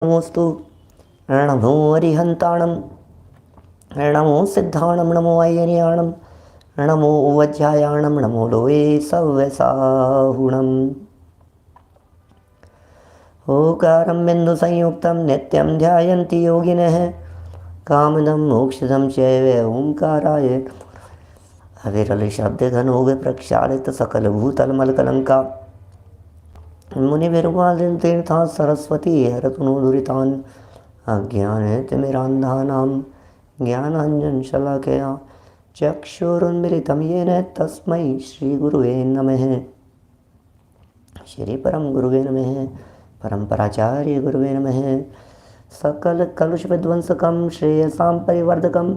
नमोस्तु नमो अरिहंताणं नमो सिद्धाणं नमो ऐर्याणं नमो वज्रायाणं नमो लोये सव्यसाहुणम् ओकारं बिन्दुसंयुक्तं नित्यं ध्यायन्ति योगिनः कामदं मोक्षदं चैव ओंकाराय अविरल शब्दघनोग प्रक्षालित सकलभूतलमलकलंका मुनिभिर्वादितीर्था सरस्वती हरतु दुरितान् अज्ञानतिमिरान्धानां ज्ञानाञ्जनशलाकया चक्षुरुन्मिलितं येन तस्मै श्रीगुरुवे नमः। श्रीपरं गुरुवे नमः। परम्पराचार्य गुरुवे नमः। सकलकलुषविध्वंसकं श्रेयसां परिवर्धकं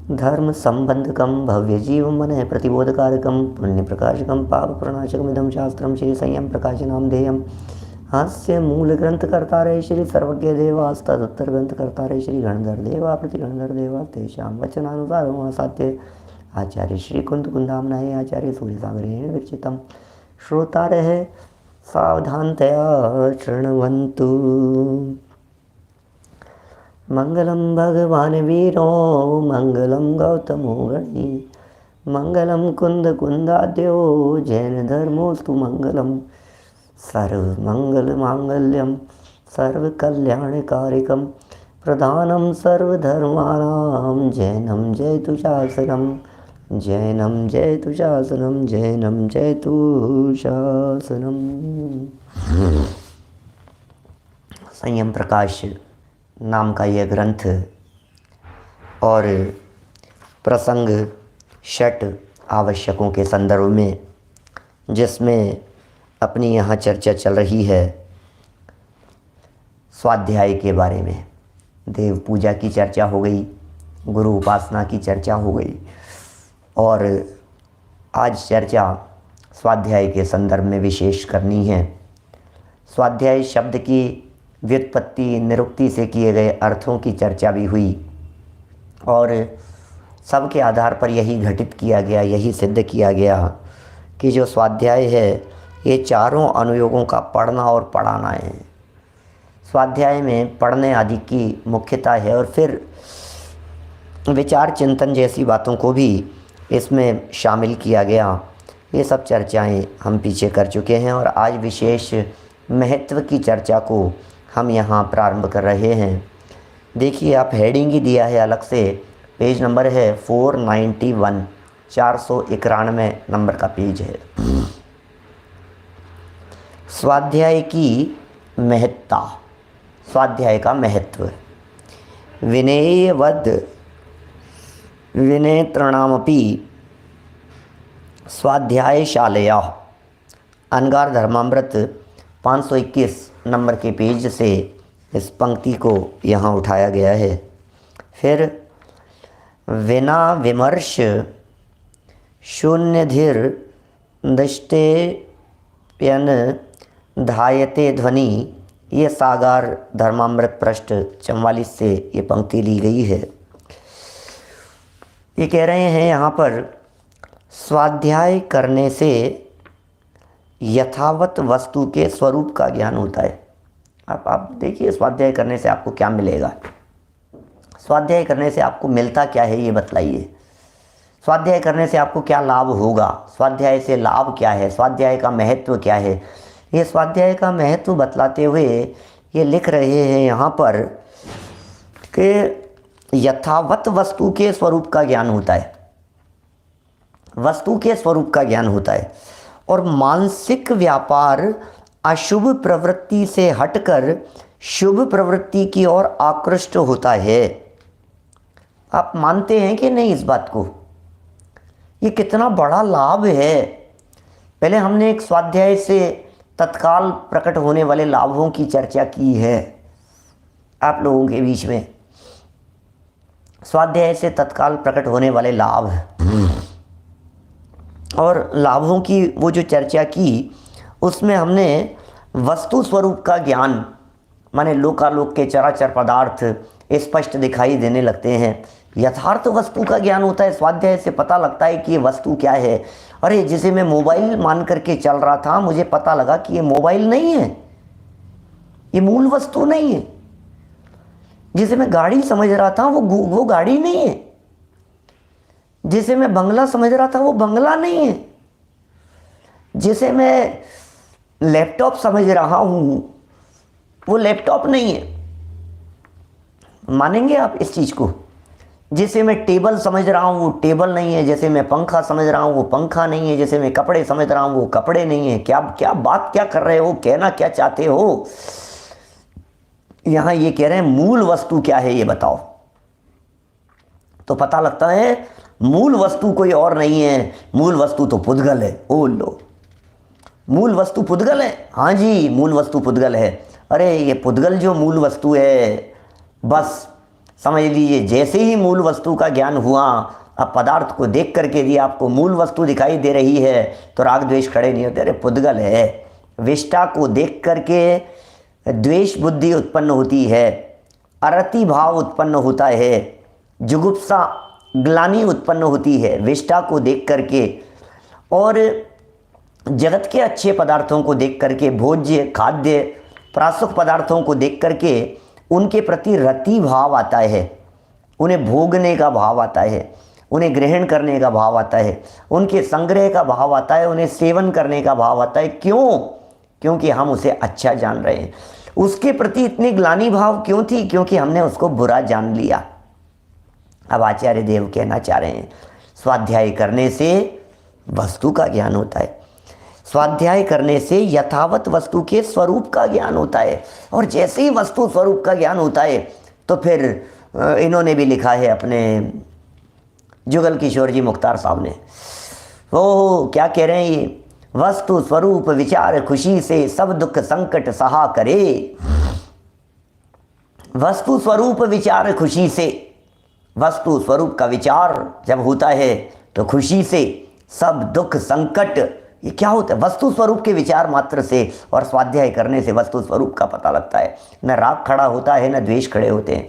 धर्म संबंधकं भव्य जीव मन प्रतिबोधकारकं पुण्य प्रकाशकं पाप प्रणाशकमिदं शास्त्रं श्री संयम प्रकाशनाम ध्येयम् हास्य मूल ग्रंथकर्तारे श्री सर्वज्ञ देवास्तदुत्तर ग्रंथकर्तारे श्री गणधर देवा प्रतिगणधर देवा तेषां वचनानुसारं साध्य आचार्य श्री कुंद कुंदामनाय आचार्य सूर्यसागरेण विरचितं श्रोतारः सावधानतया शृण्वन्तु। मंगलम भगवान वीरो मंगलम गौतमो गणी मंगलम कुंद कुंदाद्यो जैन धर्मोस्तु मंगलम सर्वमंगल मांगल्यम सर्वकल्याणकारिकम प्रधानम सर्वधर्माणां जैनम जयतु शासनम जैनम जयतु शासनम जैनम जयतु शासनम। संयम प्रकाश नाम का यह ग्रंथ और प्रसंग षट आवश्यकों के संदर्भ में जिसमें अपनी यहाँ चर्चा चल रही है स्वाध्याय के बारे में। देव पूजा की चर्चा हो गई, गुरु उपासना की चर्चा हो गई और आज चर्चा स्वाध्याय के संदर्भ में विशेष करनी है। स्वाध्याय शब्द की व्युत्पत्ति निरुक्ति से किए गए अर्थों की चर्चा भी हुई और सबके आधार पर यही घटित किया गया, यही सिद्ध किया गया कि जो स्वाध्याय है ये चारों अनुयोगों का पढ़ना और पढ़ाना है। स्वाध्याय में पढ़ने आदि की मुख्यता है और फिर विचार चिंतन जैसी बातों को भी इसमें शामिल किया गया। ये सब चर्चाएं हम पीछे कर चुके हैं और आज विशेष महत्व की चर्चा को हम यहाँ प्रारंभ कर रहे हैं। देखिए आप हेडिंग ही दिया है अलग से, पेज नंबर है 491, 491 नंबर का पेज है। स्वाध्याय की महत्ता, स्वाध्याय का महत्व। विनेयवद विनेत्रणामपि स्वाध्यायशालया, अनगार धर्मामृत 521 नंबर के पेज से इस पंक्ति को यहाँ उठाया गया है। फिर विना विमर्श शून्यधिर दृष्टेयन धायते ध्वनि, ये सागार धर्मामृत पृष्ठ 44 से ये पंक्ति ली गई है। ये कह रहे हैं यहाँ पर स्वाध्याय करने से यथावत वस्तु के स्वरूप का ज्ञान होता है। आप देखिए स्वाध्याय करने से आपको क्या मिलेगा, स्वाध्याय करने से आपको मिलता क्या है ये बतलाइए। स्वाध्याय करने से आपको क्या लाभ होगा, स्वाध्याय से लाभ क्या है, स्वाध्याय का महत्व क्या है। ये स्वाध्याय का महत्व बतलाते हुए ये लिख रहे हैं यहाँ पर कि यथावत वस्तु के स्वरूप का ज्ञान होता है, वस्तु के स्वरूप का ज्ञान होता है और मानसिक व्यापार अशुभ प्रवृत्ति से हटकर शुभ प्रवृत्ति की ओर आकृष्ट होता है। आप मानते हैं कि नहीं इस बात को? ये कितना बड़ा लाभ है। पहले हमने एक स्वाध्याय से तत्काल प्रकट होने वाले लाभों की चर्चा की है आप लोगों के बीच में। स्वाध्याय से तत्काल प्रकट होने वाले लाभ और लाभों की वो जो चर्चा की उसमें हमने वस्तु स्वरूप का ज्ञान, माने लोकालोक के चराचर पदार्थ स्पष्ट दिखाई देने लगते हैं। यथार्थ वस्तु का ज्ञान होता है, स्वाध्याय से पता लगता है कि ये वस्तु क्या है। अरे जिसे मैं मोबाइल मान करके चल रहा था मुझे पता लगा कि ये मोबाइल नहीं है, ये मूल वस्तु नहीं है। जिसे मैं गाड़ी समझ रहा था वो गाड़ी नहीं है। जिसे मैं बंगला समझ रहा था वो बंगला नहीं है। जिसे मैं लैपटॉप समझ रहा हूं वो लैपटॉप नहीं है। मानेंगे आप इस चीज को? जिसे मैं टेबल समझ रहा हूं वो टेबल नहीं है। जैसे मैं पंखा समझ रहा हूं वो पंखा नहीं है। जैसे मैं कपड़े समझ रहा हूं वो कपड़े नहीं है। क्या बात क्या कर रहे हो? कहना क्या चाहते हो? यहां ये कह रहे हैं मूल वस्तु क्या है ये बताओ। तो पता लगता है मूल वस्तु कोई और नहीं है, मूल वस्तु तो पुद्गल है। ओ लो, मूल वस्तु पुद्गल है? हाँ जी, मूल वस्तु पुद्गल है। अरे ये पुद्गल जो मूल वस्तु है, बस समझ लीजिए जैसे ही मूल वस्तु का ज्ञान हुआ, अब पदार्थ को देख करके यदि आपको मूल वस्तु दिखाई दे रही है तो राग द्वेष खड़े नहीं होते। अरे पुद्गल है। विष्टा को देख करके द्वेष बुद्धि उत्पन्न होती है, अरति भाव उत्पन्न होता है, जुगुप्सा ग्लानि उत्पन्न होती है विष्टा को देख करके। और जगत के अच्छे पदार्थों को देख करके, भोज्य खाद्य प्रासुक पदार्थों को देख करके उनके प्रति रति भाव आता है, उन्हें भोगने का भाव आता है, उन्हें ग्रहण करने का भाव आता है, उनके संग्रह का भाव आता है, उन्हें सेवन करने का भाव आता है। क्यों? क्योंकि हम उसे अच्छा जान रहे हैं। उसके प्रति इतनी ग्लानि भाव क्यों थी? क्योंकि हमने उसको बुरा जान लिया। अब आचार्य देव कहना चाह रहे हैं स्वाध्याय करने से वस्तु का ज्ञान होता है, स्वाध्याय करने से यथावत वस्तु के स्वरूप का ज्ञान होता है। और जैसे ही वस्तु स्वरूप का ज्ञान होता है तो फिर इन्होंने भी लिखा है अपने जुगल किशोर जी मुख्तार साहब ने, वो क्या कह रहे हैं ये, वस्तु स्वरूप विचार खुशी से सब दुख संकट सहा करे। वस्तु स्वरूप विचार खुशी से, वस्तु स्वरूप का विचार जब होता है तो खुशी से सब दुख संकट, ये क्या होता है? वस्तु स्वरूप के विचार मात्र से और स्वाध्याय करने से वस्तु स्वरूप का पता लगता है। न राग खड़ा होता है न द्वेष खड़े होते हैं।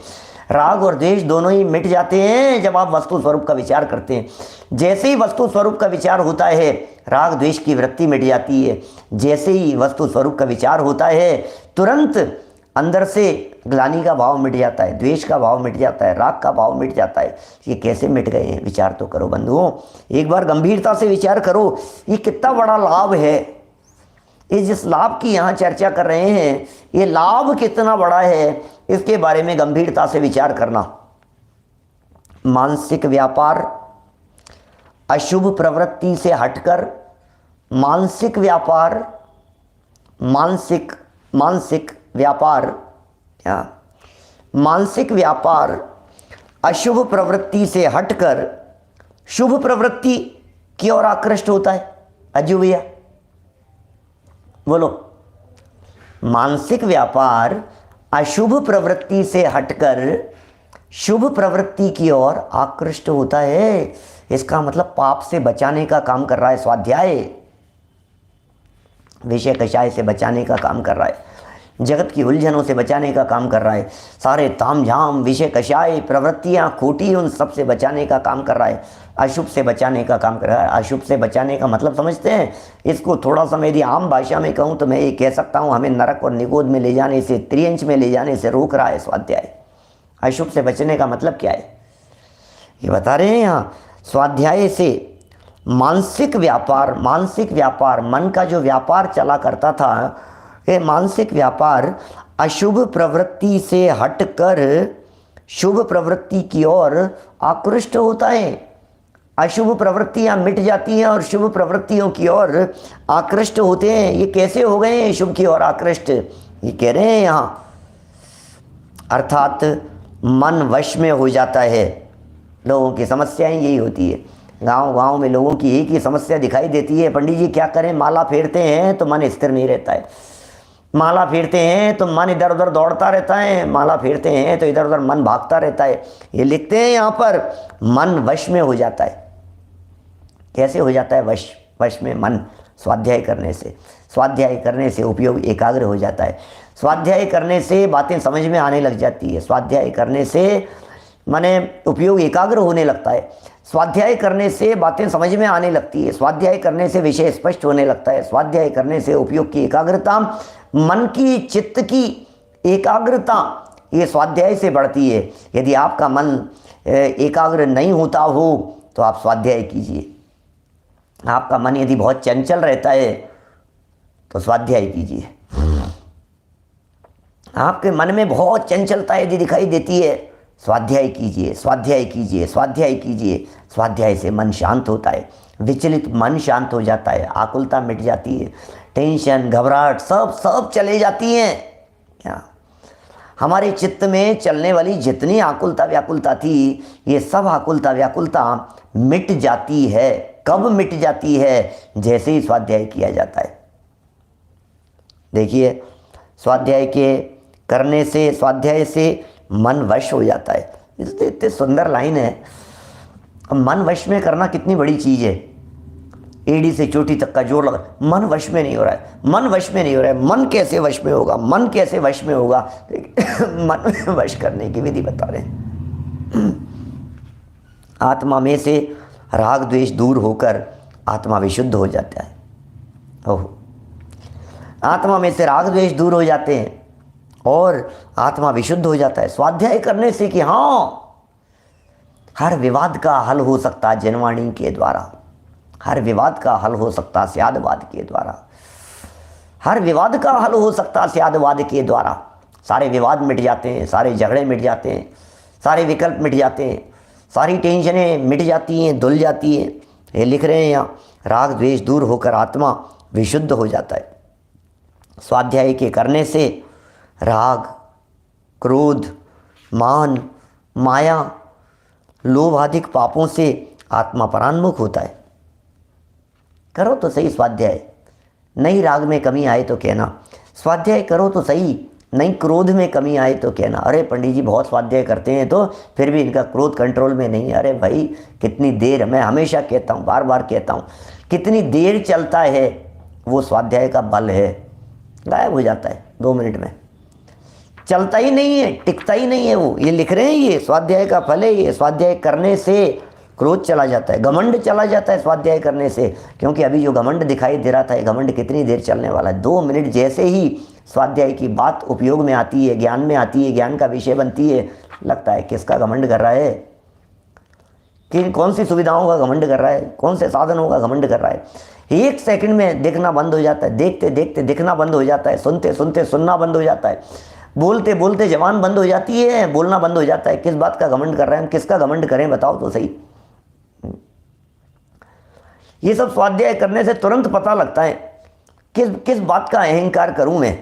राग और द्वेष दोनों ही मिट जाते हैं जब आप वस्तु स्वरूप का विचार करते हैं। जैसे ही वस्तु स्वरूप का विचार होता है राग द्वेष की वृत्ति मिट जाती है। जैसे ही वस्तु स्वरूप का विचार होता है तुरंत अंदर से ग्लानि का भाव मिट जाता है, द्वेष का भाव मिट जाता है, राग का भाव मिट जाता है। ये कैसे मिट गए हैं? विचार तो करो बंधुओं, एक बार गंभीरता से विचार करो। ये कितना बड़ा लाभ है। ये जिस लाभ की यहाँ चर्चा कर रहे हैं, ये लाभ कितना बड़ा है, इसके बारे में गंभीरता से विचार करना। मानसिक व्यापार, अशुभ प्रवृत्ति से हटकर मानसिक व्यापार, मानसिक व्यापार, क्या मानसिक व्यापार अशुभ प्रवृत्ति से हटकर शुभ प्रवृत्ति की ओर आकृष्ट होता है। अजू भैया बोलो। मानसिक व्यापार अशुभ प्रवृत्ति से हटकर शुभ प्रवृत्ति की ओर आकृष्ट होता है। इसका मतलब पाप से बचाने का काम कर रहा है स्वाध्याय, विषय कषाय से बचाने का काम कर रहा है, जगत की उलझनों से बचाने का काम कर रहा है, सारे तामझाम विषय कषाय प्रवृत्तियाँ खोटी उन सब से बचाने का काम कर रहा है, अशुभ से बचाने का काम कर रहा है। अशुभ से बचाने का मतलब समझते हैं? इसको थोड़ा सा मैं यदि आम भाषा में कहूँ तो मैं ये कह सकता हूँ, हमें नरक और निगोद में ले जाने से, त्रियंच में ले जाने से रोक रहा है स्वाध्याय। अशुभ से बचने का मतलब क्या है ये बता रहे हैं यहाँ। स्वाध्याय से मानसिक व्यापार मन का जो व्यापार चला करता था, ये मानसिक व्यापार अशुभ प्रवृत्ति से हटकर शुभ प्रवृत्ति की ओर आकृष्ट होता है। अशुभ प्रवृत्तियां मिट जाती हैं और शुभ प्रवृत्तियों की ओर आकृष्ट होते हैं। ये कैसे हो गए हैं शुभ की ओर आकृष्ट? ये कह रहे हैं यहाँ, अर्थात मन वश में हो जाता है। लोगों की समस्याएं यही होती है। गांव में लोगों की एक ही समस्या दिखाई देती है, पंडित जी क्या करें, माला फेरते हैं तो मन स्थिर नहीं रहता है, माला फेरते हैं तो मन इधर उधर दौड़ता रहता है, माला फेरते हैं तो इधर उधर मन भागता रहता है। ये लिखते हैं यहाँ पर, मन वश में हो जाता है। कैसे हो जाता है वश में मन? स्वाध्याय करने से। स्वाध्याय करने से उपयोग एकाग्र हो जाता है। स्वाध्याय करने से बातें समझ में आने लग जाती है। स्वाध्याय करने से माने उपयोग एकाग्र होने लगता है। स्वाध्याय करने से बातें समझ में आने लगती है। स्वाध्याय करने से विषय स्पष्ट होने लगता है। स्वाध्याय करने से उपयोग की एकाग्रता, मन की चित्त की एकाग्रता ये स्वाध्याय से बढ़ती है। यदि आपका मन एकाग्र नहीं होता हो तो आप स्वाध्याय कीजिए। आपका मन यदि बहुत चंचल रहता है तो स्वाध्याय कीजिए। आपके मन में बहुत चंचलता यदि दिखाई देती है, स्वाध्याय कीजिए, स्वाध्याय कीजिए, स्वाध्याय कीजिए। स्वाध्याय से मन शांत होता है, विचलित मन शांत हो जाता है, आकुलता मिट जाती है, टेंशन घबराहट सब चले जाती हैं। क्या हमारे चित्त में चलने वाली जितनी आकुलता व्याकुलता थी, ये सब आकुलता व्याकुलता मिट जाती है। कब मिट जाती है? जैसे ही स्वाध्याय किया जाता है। देखिए, स्वाध्याय के करने से, स्वाध्याय से मन वश हो जाता है। इतनी सुंदर लाइन है। मन वश में करना कितनी बड़ी चीज़ है। एड़ी से चोटी तक का जोर लगा, मन वश में नहीं हो रहा है, मन वश में नहीं हो रहा है। मन कैसे वश में होगा? मन कैसे वश में होगा? मन वश करने की विधि बता रहे हैं। आत्मा में से राग द्वेष दूर होकर आत्मा विशुद्ध हो जाता है। ओह, आत्मा में से राग द्वेष दूर हो जाते हैं और आत्मा विशुद्ध हो जाता है स्वाध्याय करने से। कि हाँ, हर विवाद का हल हो सकता है जनवाणी के द्वारा, हर विवाद का हल हो सकता स्यादवाद के द्वारा, हर विवाद का हल हो सकता स्यादवाद के द्वारा। सारे विवाद मिट जाते हैं, सारे झगड़े मिट जाते हैं, सारे विकल्प मिट जाते हैं, सारी टेंशनें मिट जाती हैं, धुल जाती हैं। ये लिख रहे हैं यहाँ, राग द्वेष दूर होकर आत्मा विशुद्ध हो जाता है। स्वाध्याय के करने से राग, क्रोध, मान, माया, लोभ आदि पापों से आत्मा परान्मुख होता है। करो तो सही स्वाध्याय। नहीं राग में कमी आए तो कहना, स्वाध्याय करो तो सही। नहीं क्रोध में कमी आए तो कहना, अरे पंडित जी बहुत स्वाध्याय करते हैं तो फिर भी इनका क्रोध कंट्रोल में नहीं। अरे भाई, कितनी देर, मैं हमेशा कहता हूँ, बार बार कहता हूँ, कितनी देर चलता है वो स्वाध्याय का बल है। गायब हो जाता है 2 मिनट में, चलता ही नहीं है, टिकता ही नहीं है वो। ये लिख रहे हैं, ये स्वाध्याय का फल है। ये स्वाध्याय करने से क्रोध चला जाता है, घमंड चला जाता है स्वाध्याय करने से। क्योंकि अभी जो घमंड दिखाई दे रहा था, ये घमंड कितनी देर चलने वाला है? 2 मिनट जैसे ही स्वाध्याय की बात उपयोग में आती है, ज्ञान में आती है, ज्ञान का विषय बनती है, लगता है किसका घमंड कर रहा है, कि कौन सी सुविधाओं का घमंड कर रहा है, कौन से साधनों का घमंड कर रहा है। 1 सेकंड में देखना बंद हो जाता है, देखते देखते देखना बंद हो जाता है, सुनते सुनते सुनना बंद हो जाता है, बोलते बोलते जबान बंद हो जाती है, बोलना बंद हो जाता है। किस बात का घमंड कर रहे हैं? किसका घमंड करें बताओ तो सही। ये सब स्वाध्याय करने से तुरंत पता लगता है किस बात का अहंकार करूं मैं।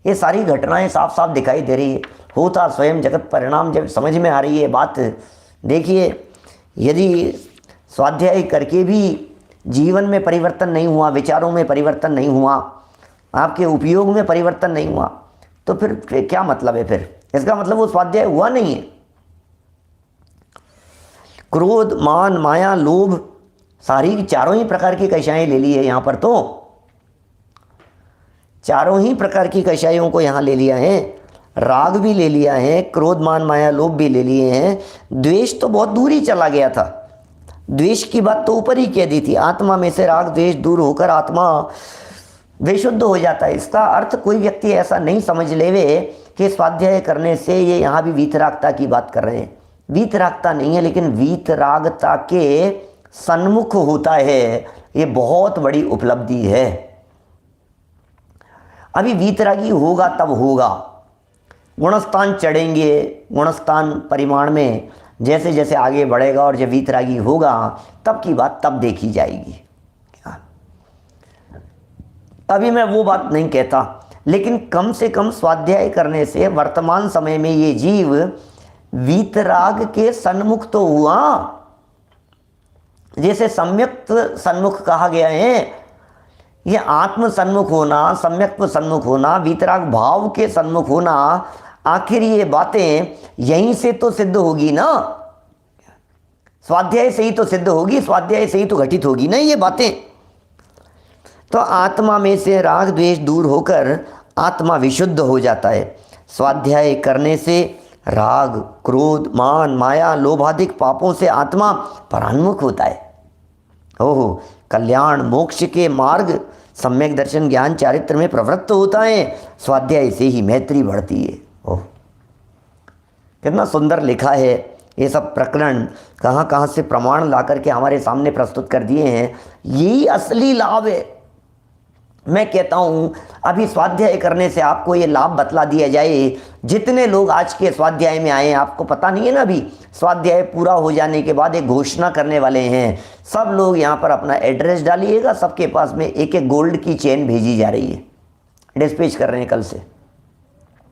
ये सारी घटनाएं साफ साफ दिखाई दे रही है, होता स्वयं जगत परिणाम जब समझ में आ रही है बात। देखिए, यदि स्वाध्याय करके भी जीवन में परिवर्तन नहीं हुआ, विचारों में परिवर्तन नहीं हुआ, आपके उपयोग में परिवर्तन नहीं हुआ, तो फिर क्या मतलब है? फिर इसका मतलब वो स्वाध्याय हुआ नहीं है। क्रोध, मान, माया, लोभ, सारी चारों ही प्रकार की कषायें ले ली है यहाँ पर। तो चारों ही प्रकार की कषायों को यहाँ ले लिया है। राग भी ले लिया है, क्रोध, मान, माया, लोभ भी ले लिए हैं। द्वेष तो बहुत दूर ही चला गया था, द्वेष की बात तो ऊपर ही कह दी थी। आत्मा में से राग द्वेष दूर होकर आत्मा विशुद्ध हो जाता है। इसका अर्थ कोई व्यक्ति ऐसा नहीं समझ लेवे कि स्वाध्याय करने से ये यहाँ भी वीतरागता की बात कर रहे हैं। वीतरागता नहीं है, लेकिन वीतरागता के सन्मुख होता है। ये बहुत बड़ी उपलब्धि है। अभी वीतरागी होगा तब होगा, गुणस्थान चढ़ेंगे, गुणस्थान परिमाण में जैसे जैसे आगे बढ़ेगा और जब वीतरागी होगा तब की बात तब देखी जाएगी। अभी मैं वो बात नहीं कहता, लेकिन कम से कम स्वाध्याय करने से वर्तमान समय में ये जीव वीतराग के सन्मुख तो हुआ। जैसे सम्यक सन्मुख कहा गया है, ये आत्म सन्मुख होना, सम्यक सन्मुख होना, वीतराग भाव के सन्मुख होना, आखिर ये बातें यहीं से तो सिद्ध होगी ना। स्वाध्याय से ही तो सिद्ध होगी, स्वाध्याय से ही तो घटित होगी ना ये बातें। तो आत्मा में से राग द्वेष दूर होकर आत्मा विशुद्ध हो जाता है। स्वाध्याय करने से राग, क्रोध, मान, माया, लोभादिक पापों से आत्मा परान्मुख होता है। ओहो, कल्याण मोक्ष के मार्ग सम्यक दर्शन ज्ञान चारित्र में प्रवृत्त होता है, स्वाध्याय से ही मैत्री बढ़ती है। ओह, कितना सुंदर लिखा है। ये सब प्रकरण कहाँ कहाँ से प्रमाण ला करके हमारे सामने प्रस्तुत कर दिए हैं। यही असली लाभ है। मैं कहता हूँ अभी स्वाध्याय करने से आपको ये लाभ बतला दिया जाए। जितने लोग आज के स्वाध्याय में आए हैं, आपको पता नहीं है ना, अभी स्वाध्याय पूरा हो जाने के बाद एक घोषणा करने वाले हैं। सब लोग यहाँ पर अपना एड्रेस डालिएगा, सबके पास में एक एक गोल्ड की चेन भेजी जा रही है, डिस्पैच कर रहे हैं कल से।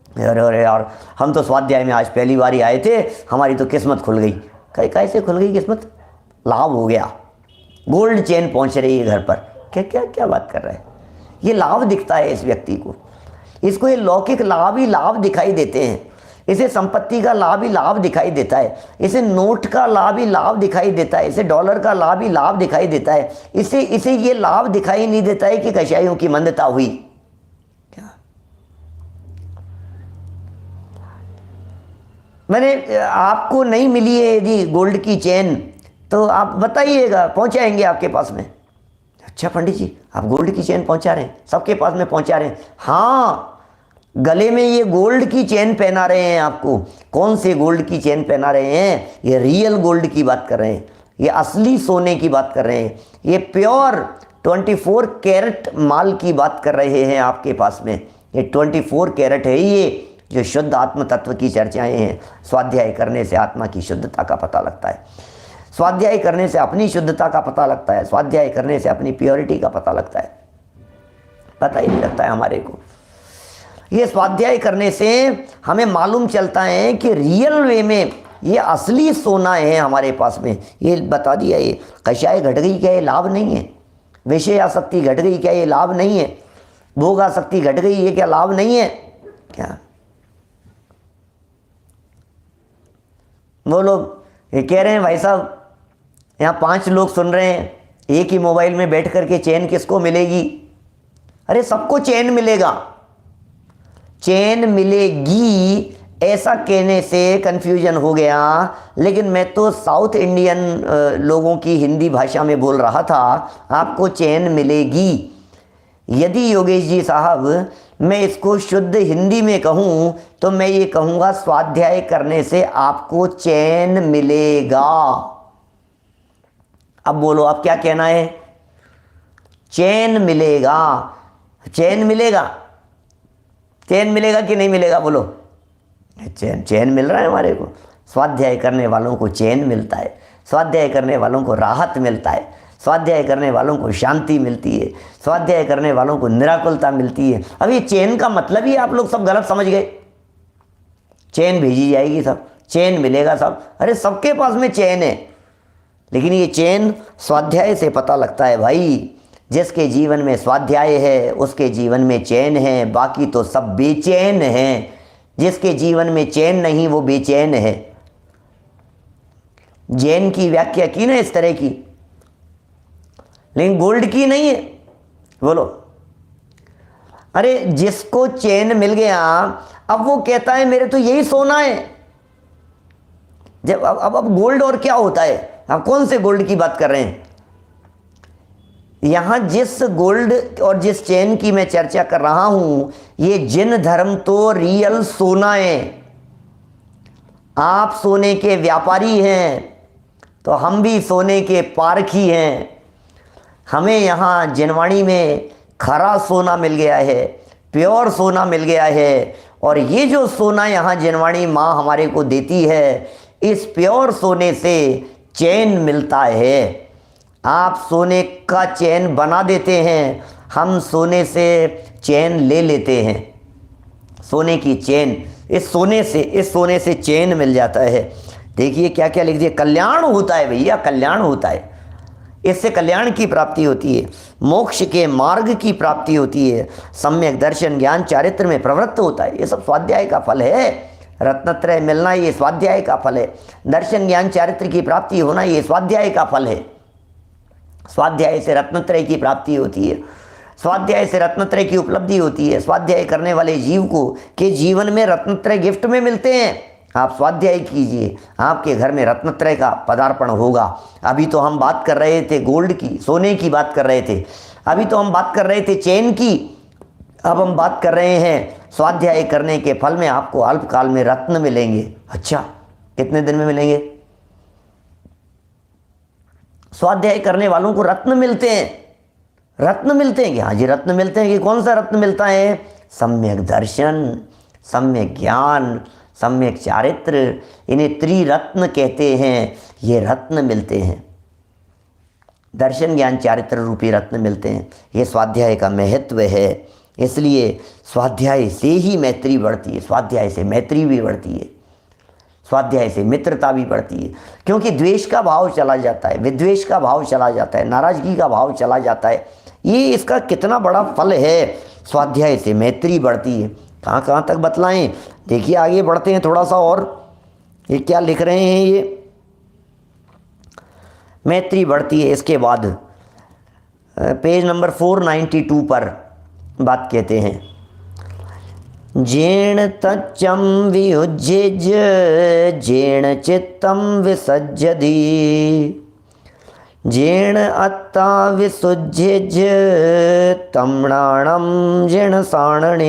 अरे यार, हम तो स्वाध्याय में आज पहली बार ही आए थे, हमारी तो किस्मत खुल गई। कैसे खुल गई किस्मत? लाभ हो गया, गोल्ड चेन पहुँच रही है घर पर। क्या क्या क्या बात कर रहा है? ये लाभ दिखता है इस व्यक्ति को, इसको ये लौकिक लाभ ही लाभ दिखाई देते हैं, इसे संपत्ति का लाभ ही लाभ दिखाई देता है, इसे नोट का लाभ ही लाभ दिखाई देता है, इसे डॉलर का लाभ ही लाभ दिखाई देता है। इसे ये लाभ दिखाई नहीं देता है कि कशाइयों की मंदता हुई। क्या मैंने आपको नहीं मिली है यदि गोल्ड की चेन, तो आप बताइएगा, पहुंचाएंगे आपके पास में। अच्छा पंडित जी, आप गोल्ड की चेन पहुंचा रहे हैं, सबके पास में पहुंचा रहे हैं। हाँ, गले में ये गोल्ड की चेन पहना रहे हैं आपको। कौन से गोल्ड की चेन पहना रहे हैं? ये रियल गोल्ड की बात कर रहे हैं, ये असली सोने की बात कर रहे हैं, ये प्योर 24 कैरेट माल की बात कर रहे हैं आपके पास में। ये 24 कैरेट है, ये जो शुद्ध आत्म तत्व की चर्चाएं हैं। स्वाध्याय करने से आत्मा की शुद्धता का पता लगता है, स्वाध्याय करने से अपनी शुद्धता का पता लगता है, स्वाध्याय करने से अपनी प्योरिटी का पता लगता है। पता ही नहीं लगता है हमारे को। ये स्वाध्याय करने से हमें मालूम चलता है कि रियल वे में ये असली सोना है हमारे पास में। ये बता दिया, ये कषाय घट गई क्या? ये लाभ नहीं है। विषय आसक्ति घट गई क्या? ये लाभ नहीं है। भोग आसक्ति घट गई, ये क्या लाभ नहीं है? क्या वो लोग ये कह रहे हैं भाई साहब, यहाँ 5 लोग सुन रहे हैं, एक ही मोबाइल में बैठ करके चैन किसको मिलेगी? अरे सबको चैन मिलेगा, चैन मिलेगी ऐसा कहने से कन्फ्यूजन हो गया। लेकिन मैं तो साउथ इंडियन लोगों की हिंदी भाषा में बोल रहा था, आपको चैन मिलेगी। यदि योगेश जी साहब मैं इसको शुद्ध हिंदी में कहूँ तो मैं ये कहूँगा, स्वाध्याय करने से आपको चैन मिलेगा। अब बोलो, आप क्या कहना है? चैन मिलेगा। चैन मिलेगा, चैन मिलेगा कि नहीं मिलेगा? बोलो। चैन मिल रहा है हमारे को। स्वाध्याय करने वालों को चैन मिलता है, स्वाध्याय करने वालों को राहत मिलता है, स्वाध्याय करने वालों को शांति मिलती है, स्वाध्याय करने वालों को निराकुलता मिलती है। अब ये चैन का मतलब ही आप लोग सब गलत समझ गए। चैन भेजी जाएगी, सब चैन मिलेगा सब। अरे सबके पास में चैन है, लेकिन ये चैन स्वाध्याय से पता लगता है भाई। जिसके जीवन में स्वाध्याय है उसके जीवन में चैन है, बाकी तो सब बेचैन हैं। जिसके जीवन में चैन नहीं वो बेचैन है। जैन की व्याख्या की ना इस तरह की, लेकिन गोल्ड की नहीं है। बोलो। अरे जिसको चैन मिल गया, अब वो कहता है मेरे तो यही सोना है। जब अब गोल्ड और क्या होता है? आप कौन से गोल्ड की बात कर रहे हैं? यहां जिस गोल्ड और जिस चैन की मैं चर्चा कर रहा हूं, ये जिन धर्म तो रियल सोना है। आप सोने के व्यापारी हैं तो हम भी सोने के पारखी हैं। हमें यहाँ जिनवाणी में खरा सोना मिल गया है, प्योर सोना मिल गया है। और ये जो सोना यहाँ जिनवाणी माँ हमारे को देती है, इस प्योर सोने से चैन मिलता है। आप सोने का चैन बना देते हैं, हम सोने से चैन ले लेते हैं। सोने की चैन, इस सोने से चैन मिल जाता है। देखिए क्या क्या लिख दिया, कल्याण होता है भैया, कल्याण होता है। इससे कल्याण की प्राप्ति होती है, मोक्ष के मार्ग की प्राप्ति होती है, सम्यक दर्शन ज्ञान चारित्र में प्रवृत्त होता है। ये सब स्वाध्याय का फल है। रत्नत्रय मिलना ये स्वाध्याय का फल है। दर्शन ज्ञान चारित्र की प्राप्ति होना ये स्वाध्याय का फल है। स्वाध्याय से रत्नत्रय की प्राप्ति होती है, स्वाध्याय से रत्नत्रय की उपलब्धि होती है। स्वाध्याय करने वाले जीव को के जीवन में रत्नत्रय गिफ्ट में मिलते हैं। आप स्वाध्याय कीजिए, आपके घर में रत्नत्रय का पदार्पण होगा। अभी तो हम बात कर रहे थे गोल्ड की, सोने की बात कर रहे थे। अभी तो हम बात कर रहे थे चैन की, अब हम बात कर रहे हैं स्वाध्याय करने के फल में आपको अल्पकाल में रत्न मिलेंगे। अच्छा, कितने दिन में मिलेंगे? स्वाध्याय करने वालों को रत्न मिलते हैं। रत्न मिलते हैं कि हाँ जी रत्न मिलते हैं। कि कौन सा रत्न मिलता है? सम्यक दर्शन, सम्यक ज्ञान, सम्यक चारित्र, इन्हें त्रिरत्न कहते हैं। ये रत्न मिलते हैं, दर्शन ज्ञान चारित्र रूपी रत्न मिलते हैं। ये स्वाध्याय का महत्व है। इसलिए स्वाध्याय से ही मैत्री बढ़ती है, स्वाध्याय से मैत्री भी बढ़ती है, स्वाध्याय से मित्रता भी बढ़ती है। क्योंकि द्वेष का भाव चला जाता है, विद्वेष का भाव चला जाता है, नाराजगी का भाव चला जाता है। ये इसका कितना बड़ा फल है। स्वाध्याय से मैत्री बढ़ती है। कहाँ कहाँ तक बतलाएं? देखिए आगे बढ़ते हैं थोड़ा सा और। ये क्या लिख रहे हैं? ये मैत्री बढ़ती है। इसके बाद पेज नंबर 492 पर बात कहते हैं, जेण तच्चम वियुज्यज जेण चित्तम विसज्जति जेण अत्ता विसुज्यज तम्णाणम जेण साणने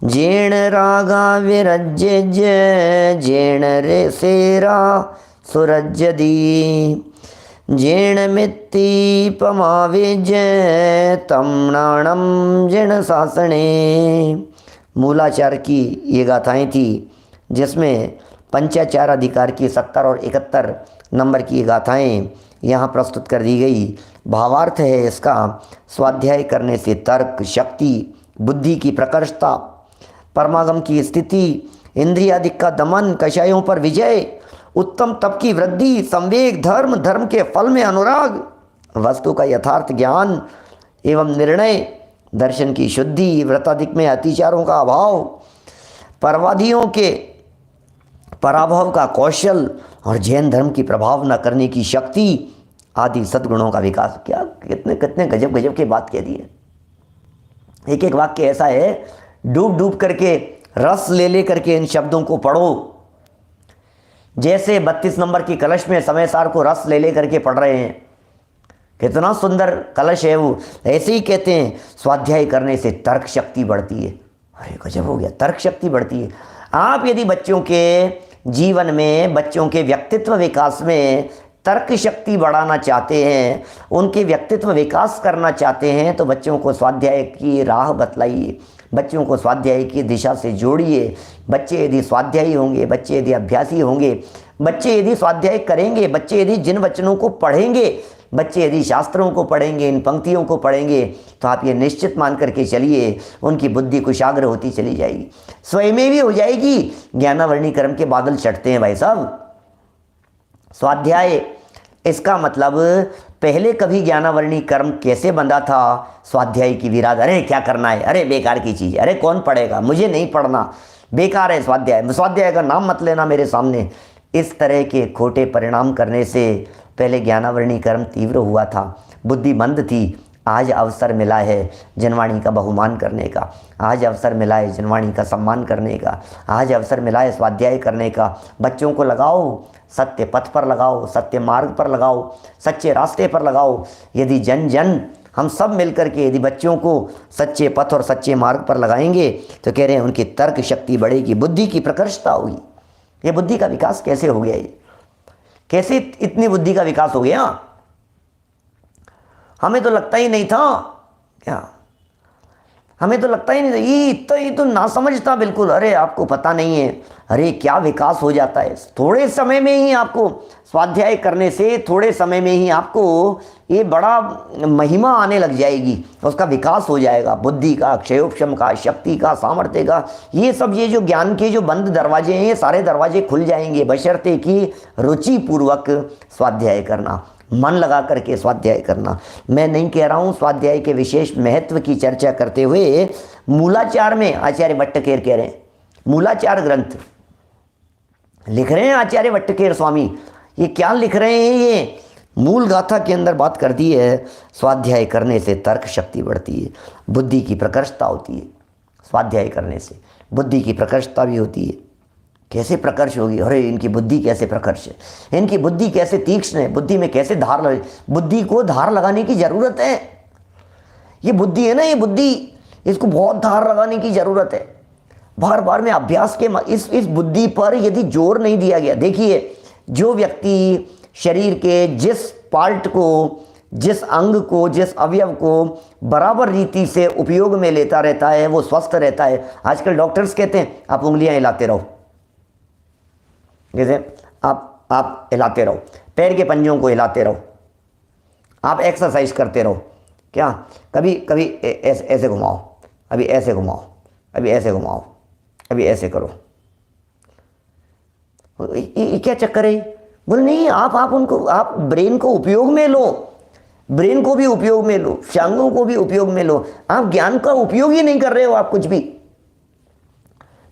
जेण रागा विरज्यज जेण रेसेरा सुरज्यति जेण मित्ति पमाविज तम्णाणम जेण सासणे। मूलाचार की ये गाथाएं थी जिसमें पंचाचार अधिकार की 70 और 71 नंबर की गाथाएं यहाँ प्रस्तुत कर दी गई। भावार्थ है इसका, स्वाध्याय करने से तर्क शक्ति, बुद्धि की प्रकर्षता, परमागम की स्थिति, इंद्रियादिक का दमन, कषायों पर विजय, उत्तम तप की वृद्धि, संवेग, धर्म, धर्म के फल में अनुराग, वस्तु का यथार्थ ज्ञान एवं निर्णय, दर्शन की शुद्धि, व्रताधिक में अतिचारों का अभाव, परवादियों के पराभव का कौशल और जैन धर्म की प्रभाव न करने की शक्ति आदि सद्गुणों का विकास। क्या कितने कितने गजब गजब की बात कह दी है। एक एक वाक्य ऐसा है, डूब डूब करके रस ले ले करके इन शब्दों को पढ़ो। जैसे 32 नंबर की कलश में समय सार को रस ले ले करके पढ़ रहे हैं। कितना सुंदर कलश है वो। ऐसे ही कहते हैं स्वाध्याय करने से तर्क शक्ति बढ़ती है। अरे गजब हो गया, तर्क शक्ति बढ़ती है। आप यदि बच्चों के जीवन में, बच्चों के व्यक्तित्व विकास में तर्क शक्ति बढ़ाना चाहते हैं, उनके व्यक्तित्व विकास करना चाहते हैं, तो बच्चों को स्वाध्याय की राह बतलाइए, बच्चों को स्वाध्याय की दिशा से जोड़िए। बच्चे यदि स्वाध्यायी होंगे, बच्चे यदि अभ्यासी होंगे, बच्चे यदि स्वाध्याय करेंगे, बच्चे यदि जिन वचनों को पढ़ेंगे, बच्चे यदि शास्त्रों को पढ़ेंगे, इन पंक्तियों को पढ़ेंगे, तो आप ये निश्चित मान करके चलिए उनकी बुद्धि कुशाग्र होती चली जाएगी, स्वयं में भी हो जाएगी। ज्ञानावर्णी कर्म के बादल चढ़ते हैं भाई साहब। स्वाध्याय इसका मतलब पहले कभी ज्ञानावर्णी कर्म कैसे बंधा था? स्वाध्याय की विराग, अरे क्या करना है, अरे बेकार की चीज़ है, अरे कौन पढ़ेगा, मुझे नहीं पढ़ना, बेकार है स्वाध्याय, स्वाध्याय का नाम मत लेना मेरे सामने। इस तरह के खोटे परिणाम करने से पहले ज्ञानावर्णी कर्म तीव्र हुआ था, बुद्धि मंद थी। आज अवसर मिला है जनवाणी का बहुमान करने का, आज अवसर मिला है जनवाणी का सम्मान करने का, आज अवसर मिला है स्वाध्याय करने का। बच्चों को लगाओ सत्य पथ पर, लगाओ सत्य मार्ग पर, लगाओ सच्चे रास्ते पर लगाओ। यदि जन जन हम सब मिलकर के यदि बच्चों को सच्चे पथ और सच्चे मार्ग पर लगाएंगे तो कह रहे हैं उनकी तर्क शक्ति बढ़ेगी, बुद्धि की प्रकर्षता होगी। ये बुद्धि का विकास कैसे हो गया? ये कैसे इतनी बुद्धि का विकास हो गया? हमें तो लगता ही नहीं था, क्या हमें तो लगता ही नहीं था, ये तो ना समझता बिल्कुल। अरे आपको पता नहीं है, अरे क्या विकास हो जाता है थोड़े समय में ही। आपको स्वाध्याय करने से थोड़े समय में ही आपको ये बड़ा महिमा आने लग जाएगी, उसका विकास हो जाएगा, बुद्धि का, क्षयोक्षम का, शक्ति का, सामर्थ्य का। ये सब ये जो ज्ञान के जो बंद दरवाजे हैं, ये सारे दरवाजे खुल जाएंगे, बशर्ते कि रुचि पूर्वक स्वाध्याय करना, मन लगा करके स्वाध्याय करना। मैं नहीं कह रहा हूँ स्वाध्याय के विशेष महत्व की चर्चा करते हुए। मूलाचार में आचार्य वट्टकेर कह रहे हैं, मूलाचार ग्रंथ लिख रहे हैं आचार्य वट्टकेर स्वामी। ये क्या लिख रहे हैं? ये मूल गाथा के अंदर बात कर दी है, स्वाध्याय करने से तर्क शक्ति बढ़ती है, बुद्धि की प्रकर्षता होती है। स्वाध्याय करने से बुद्धि की प्रकर्षता भी होती है। कैसे प्रकर्ष होगी, अरे इनकी बुद्धि कैसे प्रकर्ष है, इनकी बुद्धि कैसे तीक्ष्ण है, बुद्धि में कैसे धार लगे। बुद्धि को धार लगाने की जरूरत है। ये बुद्धि है ना, ये बुद्धि, इसको बहुत धार लगाने की जरूरत है। बार बार में अभ्यास के इस बुद्धि पर यदि जोर नहीं दिया गया, देखिए जो व्यक्ति शरीर के जिस पार्ट को, जिस अंग को, जिस अवयव को बराबर रीति से उपयोग में लेता रहता है वो स्वस्थ रहता है। आजकल डॉक्टर्स कहते हैं आप उंगलियां हिलाते रहो, जैसे आप हिलाते रहो, पैर के पंजों को हिलाते रहो, आप एक्सरसाइज करते रहो। क्या कभी कभी ऐसे घुमाओ, अभी ऐसे घुमाओ, अभी ऐसे घुमाओ, अभी ऐसे करो। ये क्या चक्कर है? बोले नहीं, आप ब्रेन को उपयोग में लो, ब्रेन को भी उपयोग में लो, शांगों को भी उपयोग में लो। आप ज्ञान का उपयोग ही नहीं कर रहे हो आप कुछ भी।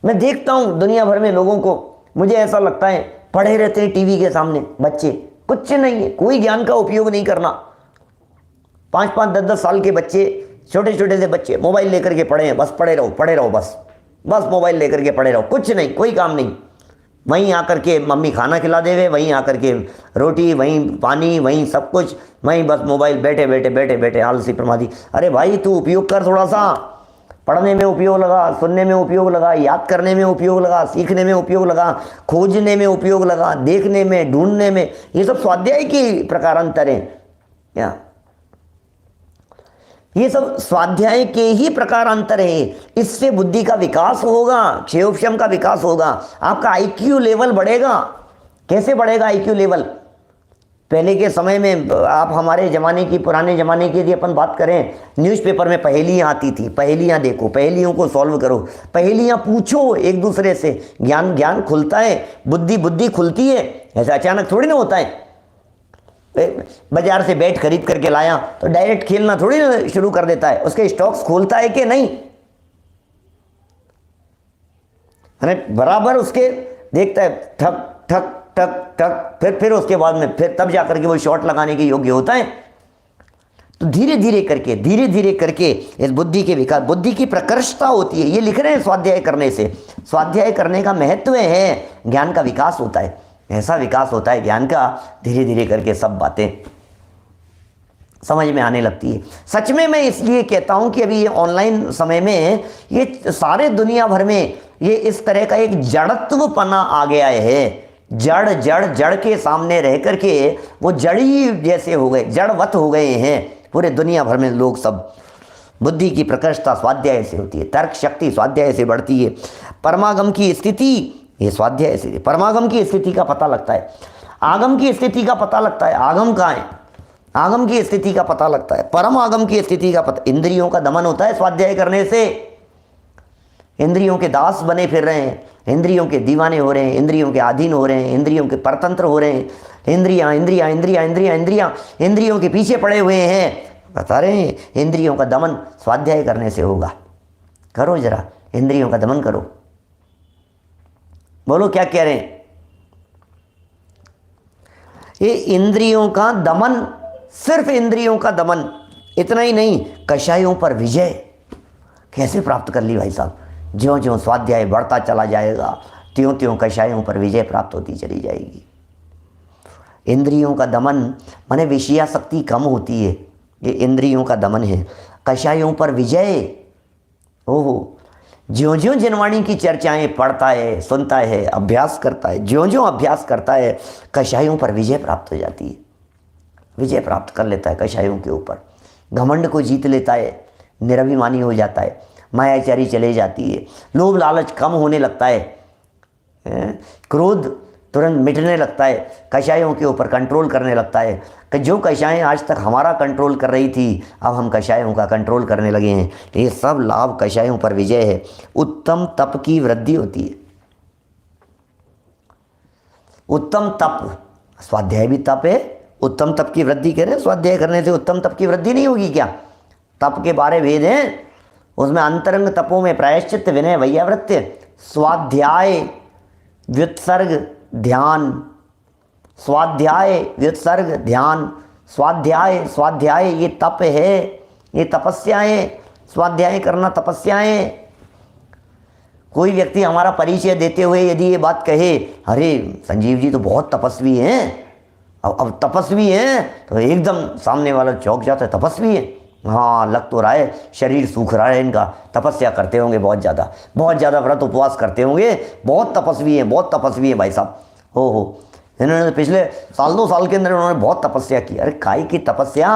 मैं देखता हूं दुनिया भर में लोगों को, मुझे ऐसा लगता है पढ़े रहते हैं टीवी के सामने बच्चे, कुछ नहीं है, कोई ज्ञान का उपयोग नहीं करना। 5-5, 10-10 साल के बच्चे, छोटे छोटे से बच्चे मोबाइल लेकर के पढ़े हैं, बस पढ़े रहो, बस मोबाइल लेकर के पढ़े रहो, कुछ नहीं, कोई काम नहीं। वहीं आकर के मम्मी खाना खिला देवे, वहीं आकर के रोटी, वहीं पानी, वहीं सब कुछ, वहीं बस मोबाइल, बैठे आलसी प्रमादी। अरे भाई तू उपयोग कर, थोड़ा सा पढ़ने में उपयोग लगा, सुनने में उपयोग लगा, याद करने में उपयोग लगा, सीखने में उपयोग लगा, खोजने में उपयोग लगा, देखने में, ढूंढने में। ये सब स्वाध्याय की प्रकारांतर है क्या? ये सब स्वाध्याय के ही प्रकारांतर है। इससे बुद्धि का विकास होगा, क्षेयोपशम का विकास होगा, आपका आईक्यू लेवल बढ़ेगा। कैसे बढ़ेगा आईक्यू लेवल? पहले के समय में, आप हमारे ज़माने की, पुराने ज़माने की यदि अपन बात करें, न्यूज़पेपर में पहेलियाँ आती थी, पहेलियाँ देखो, पहेलियों को सॉल्व करो, पहेलियाँ पूछो एक दूसरे से, ज्ञान खुलता है, बुद्धि खुलती है। ऐसा अचानक थोड़ी ना होता है। बाजार से बैट खरीद करके लाया तो डायरेक्ट खेलना थोड़ी ना शुरू कर देता है, उसके स्टॉक्स खोलता है कि नहीं, बराबर उसके देखता है, ठक ठक ठक ठक, फिर उसके बाद में फिर तब जाकर के वो शॉट लगाने के योग्य होता है। तो धीरे धीरे करके इस बुद्धि के विकास, बुद्धि की प्रकर्षता होती है। ये लिख रहे हैं स्वाध्याय करने से, स्वाध्याय करने का महत्व है, ज्ञान का विकास होता है, ऐसा विकास होता है ज्ञान का, धीरे धीरे करके सब बातें समझ में आने लगती है। सच में मैं इसलिए कहता हूं कि अभी ये ऑनलाइन समय में ये सारे दुनिया भर में ये इस तरह का एक जड़त्वपना आ गया है। जड़ के सामने रह करके वो जड़ी जैसे हो गए, जड़वत हो गए हैं पूरे दुनिया भर में लोग सब। बुद्धि की प्रकर्षता स्वाध्याय से होती है, तर्क शक्ति स्वाध्याय से बढ़ती है, परमागम की स्थिति ये स्वाध्याय से, परमागम की स्थिति का पता लगता है, आगम की स्थिति का पता लगता है, आगम कहाँ है, आगम की स्थिति का पता लगता है, परम आगम की स्थिति का पता। इंद्रियों का दमन होता है स्वाध्याय करने से। इंद्रियों के दास बने फिर रहे हैं, इंद्रियों के दीवाने हो रहे हैं, इंद्रियों के अधीन हो रहे हैं, इंद्रियों के परतंत्र हो रहे हैं, इंद्रियों के पीछे पड़े हुए हैं। बता रहे हैं इंद्रियों का दमन स्वाध्याय करने से होगा। करो जरा, इंद्रियों का दमन करो। बोलो क्या कह रहे हैं? ये इंद्रियों का दमन, सिर्फ इंद्रियों का दमन, इतना ही नहीं, कषायों पर विजय कैसे प्राप्त कर ली भाई साहब? ज्यों ज्यों स्वाध्याय बढ़ता चला जाएगा त्यों त्यों कषायों पर विजय प्राप्त होती चली जाएगी। इंद्रियों का दमन माने विषयासक्ति कम होती है, ये इंद्रियों का दमन है। कषायों पर विजय, ओहो, ज्यों ज्यों जिनवाणी की चर्चाएं पढ़ता है, सुनता है, अभ्यास करता है, ज्यों ज्यों अभ्यास करता है, कषायों पर विजय प्राप्त हो जाती है, विजय प्राप्त कर लेता है कषायों के ऊपर, घमंड को जीत लेता है, निरभिमानी हो जाता है, मायाचारी चले जाती है, लोभ लालच कम होने लगता है, क्रोध तुरंत मिटने लगता है, कषायों के ऊपर कंट्रोल करने लगता है कि जो कषायें आज तक हमारा कंट्रोल कर रही थी, अब हम कषायों का कंट्रोल करने लगे हैं। ये सब लाभ कषायों पर विजय है। उत्तम तप की वृद्धि होती है। उत्तम तप, स्वाध्याय भी तप है, उत्तम तप की वृद्धि करें। स्वाध्याय करने से उत्तम तप की वृद्धि नहीं होगी क्या? तप के बारे भेद हैं, उसमें अंतरंग तपों में प्रायश्चित, विनय, वैयावृत्य, स्वाध्याय, व्युत्सर्ग, ध्यान, स्वाध्याय, व्युत्सर्ग, ध्यान, स्वाध्याय ये तप है, ये तपस्याएं, स्वाध्याय करना तपस्याएं। कोई व्यक्ति हमारा परिचय देते हुए यदि ये बात कहे, अरे संजीव जी तो बहुत तपस्वी हैं, अब तपस्वी हैं, तो एकदम सामने वाला चौंक जाता है, तपस्वी है, हाँ लग तो रहा है शरीर सूख रहा है इनका, तपस्या करते होंगे बहुत ज़्यादा व्रत उपवास करते होंगे, बहुत तपस्वी हैं भाई साहब। हो इन्होंने पिछले साल 2 साल के अंदर उन्होंने बहुत तपस्या की। अरे काय की तपस्या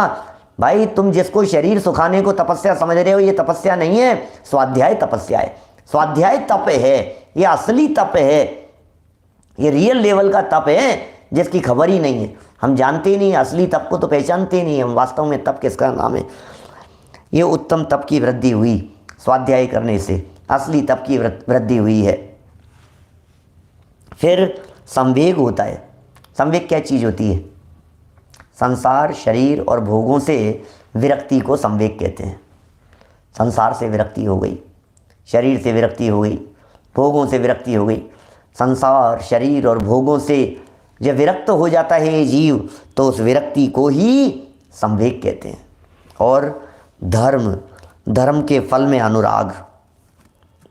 भाई, तुम जिसको शरीर सुखाने को तपस्या समझ रहे हो, ये तपस्या नहीं है, स्वाध्याय तपस्या है, स्वाध्याय तप है, ये असली तप है, ये रियल लेवल का तप है जिसकी खबर ही नहीं है। हम जानते ही नहीं, असली तप को तो पहचानते ही नहीं हम, वास्तव में तप किसका नाम है। ये उत्तम तप की वृद्धि हुई स्वाध्याय करने से, असली तप की वृद्धि हुई है। फिर संवेग होता है। संवेग क्या चीज़ होती है? संसार, शरीर और भोगों से विरक्ति को संवेग कहते हैं। संसार से विरक्ति हो गई, शरीर से विरक्ति हो गई, भोगों से विरक्ति हो गई। संसार, शरीर और भोगों से जब विरक्त हो जाता है ये जीव, तो उस विरक्ति को ही संवेग कहते हैं। और धर्म के फल में अनुराग,